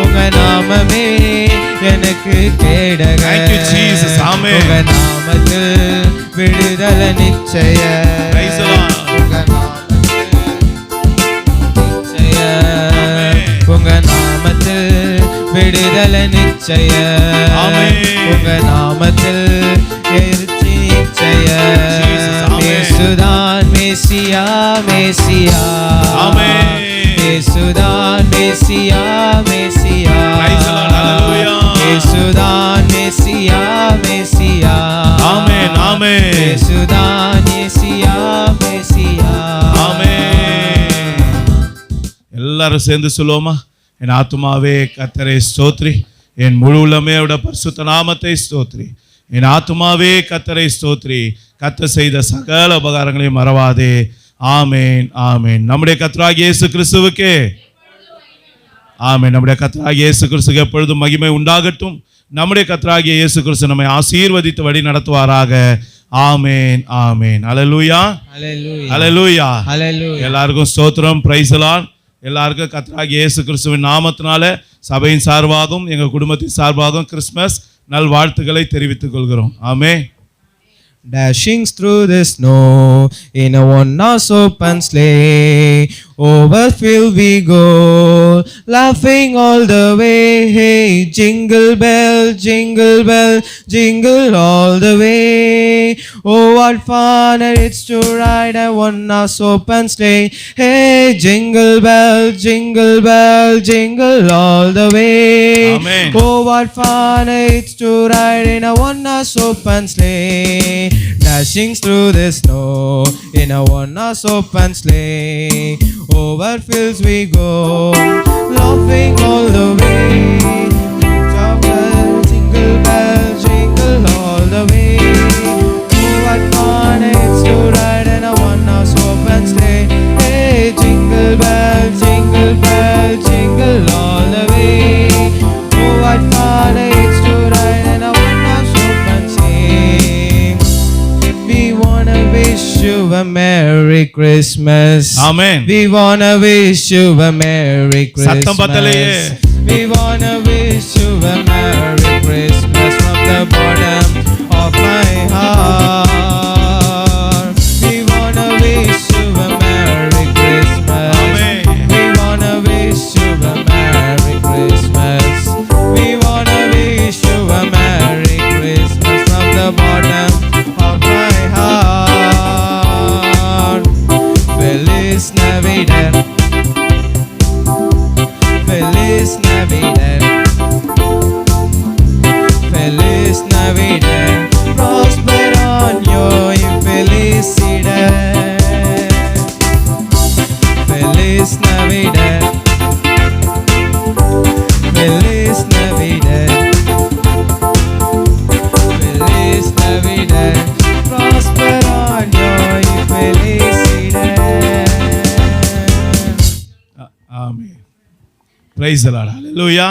கேடக Thank you, Jesus. Amen. உங்க நாமத்தில் விடுதலை நிச்சய Praise the Lord. உங்க நாமத்தில் நிச்சய உங்க நாமத்தில் விடுதலை நிச்சய Amen. உங்க நாமத்தில் எழுச்சி நிச்சய Jesus. Amen. இயேசுதான் மேசியா மேசியா Amen. இயேசுதான் மேசியா மேசியா Praise the Lord. Hallelujah. இயேசுதான் மேசியா மேசியா Amen. Amen. இயேசுதான் மேசியா மேசியா ஆமென். எல்லாரும் சேர்ந்து சொல்லுவோமா? என் ஆத்துமாவே கர்த்தரை ஸ்தோத்ரி, என் முழு உள்ளமே அவருடைய பரிசுத்த நாமத்தை ஸ்தோத்ரி. என் ஆத்துமாவே கர்த்தரை ஸ்தோத்ரி, கர்த்தர் செய்த சகல உபகாரங்களையும் மறவாதே. ஆமென். ஆமென். நம்முடைய கர்த்தராகிய இயேசு கிறிஸ்துவுக்கே ஆமென். நம்முடைய கர்த்தராகிய இயேசு கிறிஸ்துவுக்கு எப்பொழுதும் மகிமை உண்டாகட்டும். நம்முடைய கர்த்தராகிய இயேசு கிறிஸ்து நம்மை ஆசீர்வதித்து வழி நடத்துவாராக. ஆமென். ஆமென். ஹல்லேலூயா. ஹல்லேலூயா ஹல்லேலூயா. ஹல்லேலூயா எல்லாருக்கும் ஸ்தோத்திரம். Praise the Lord. எல்லாருக்கும் கர்த்தராகிய இயேசு கிறிஸ்துவின் நாமத்தினால சபையின் சார்பாகவும் எங்கள் குடும்பத்தின் சார்பாகவும் கிறிஸ்மஸ் நல்வாழ்த்துக்களை தெரிவித்துக் கொள்கிறோம். ஆமென். Dashing through the snow in a one-horse open sleigh, over field we go, laughing all the way. Hey, jingle bell, jingle all the way. Oh, what fun it's to ride a one-horse open sleigh. Hey, jingle bell, jingle all the way. Amen. Oh, what fun it's to ride in a one-horse open sleigh, dashing through the snow in a one-horse open sleigh. Over fields we go, laughing all the way. Jingle bell, jingle all the way. Oh, what fun it's to ride in a one-horse open sleigh. Hey, jingle bell, jingle all the way. Oh, what fun it's to ride in a one-horse open sleigh. We wanna wish you a Merry Christmas. Amen. We wanna wish you a Merry சத்தம் பத்தலையே. Christmas. We wanna wish you a Merry Christmas from the bottom of my heart. We wanna wish you a Merry Christmas. Amen. We wanna wish you a Merry Christmas. We wanna wish you a Merry Christmas from the bottom of my heart. Feliz Navidad. Feliz Navidad. Feliz Navidad. Prosper on your felicidad. Feliz Navidad. Feliz Navidad. Feliz Navidad. Prosper on your felicidad. Amen. Praise the Lord. Hallelujah.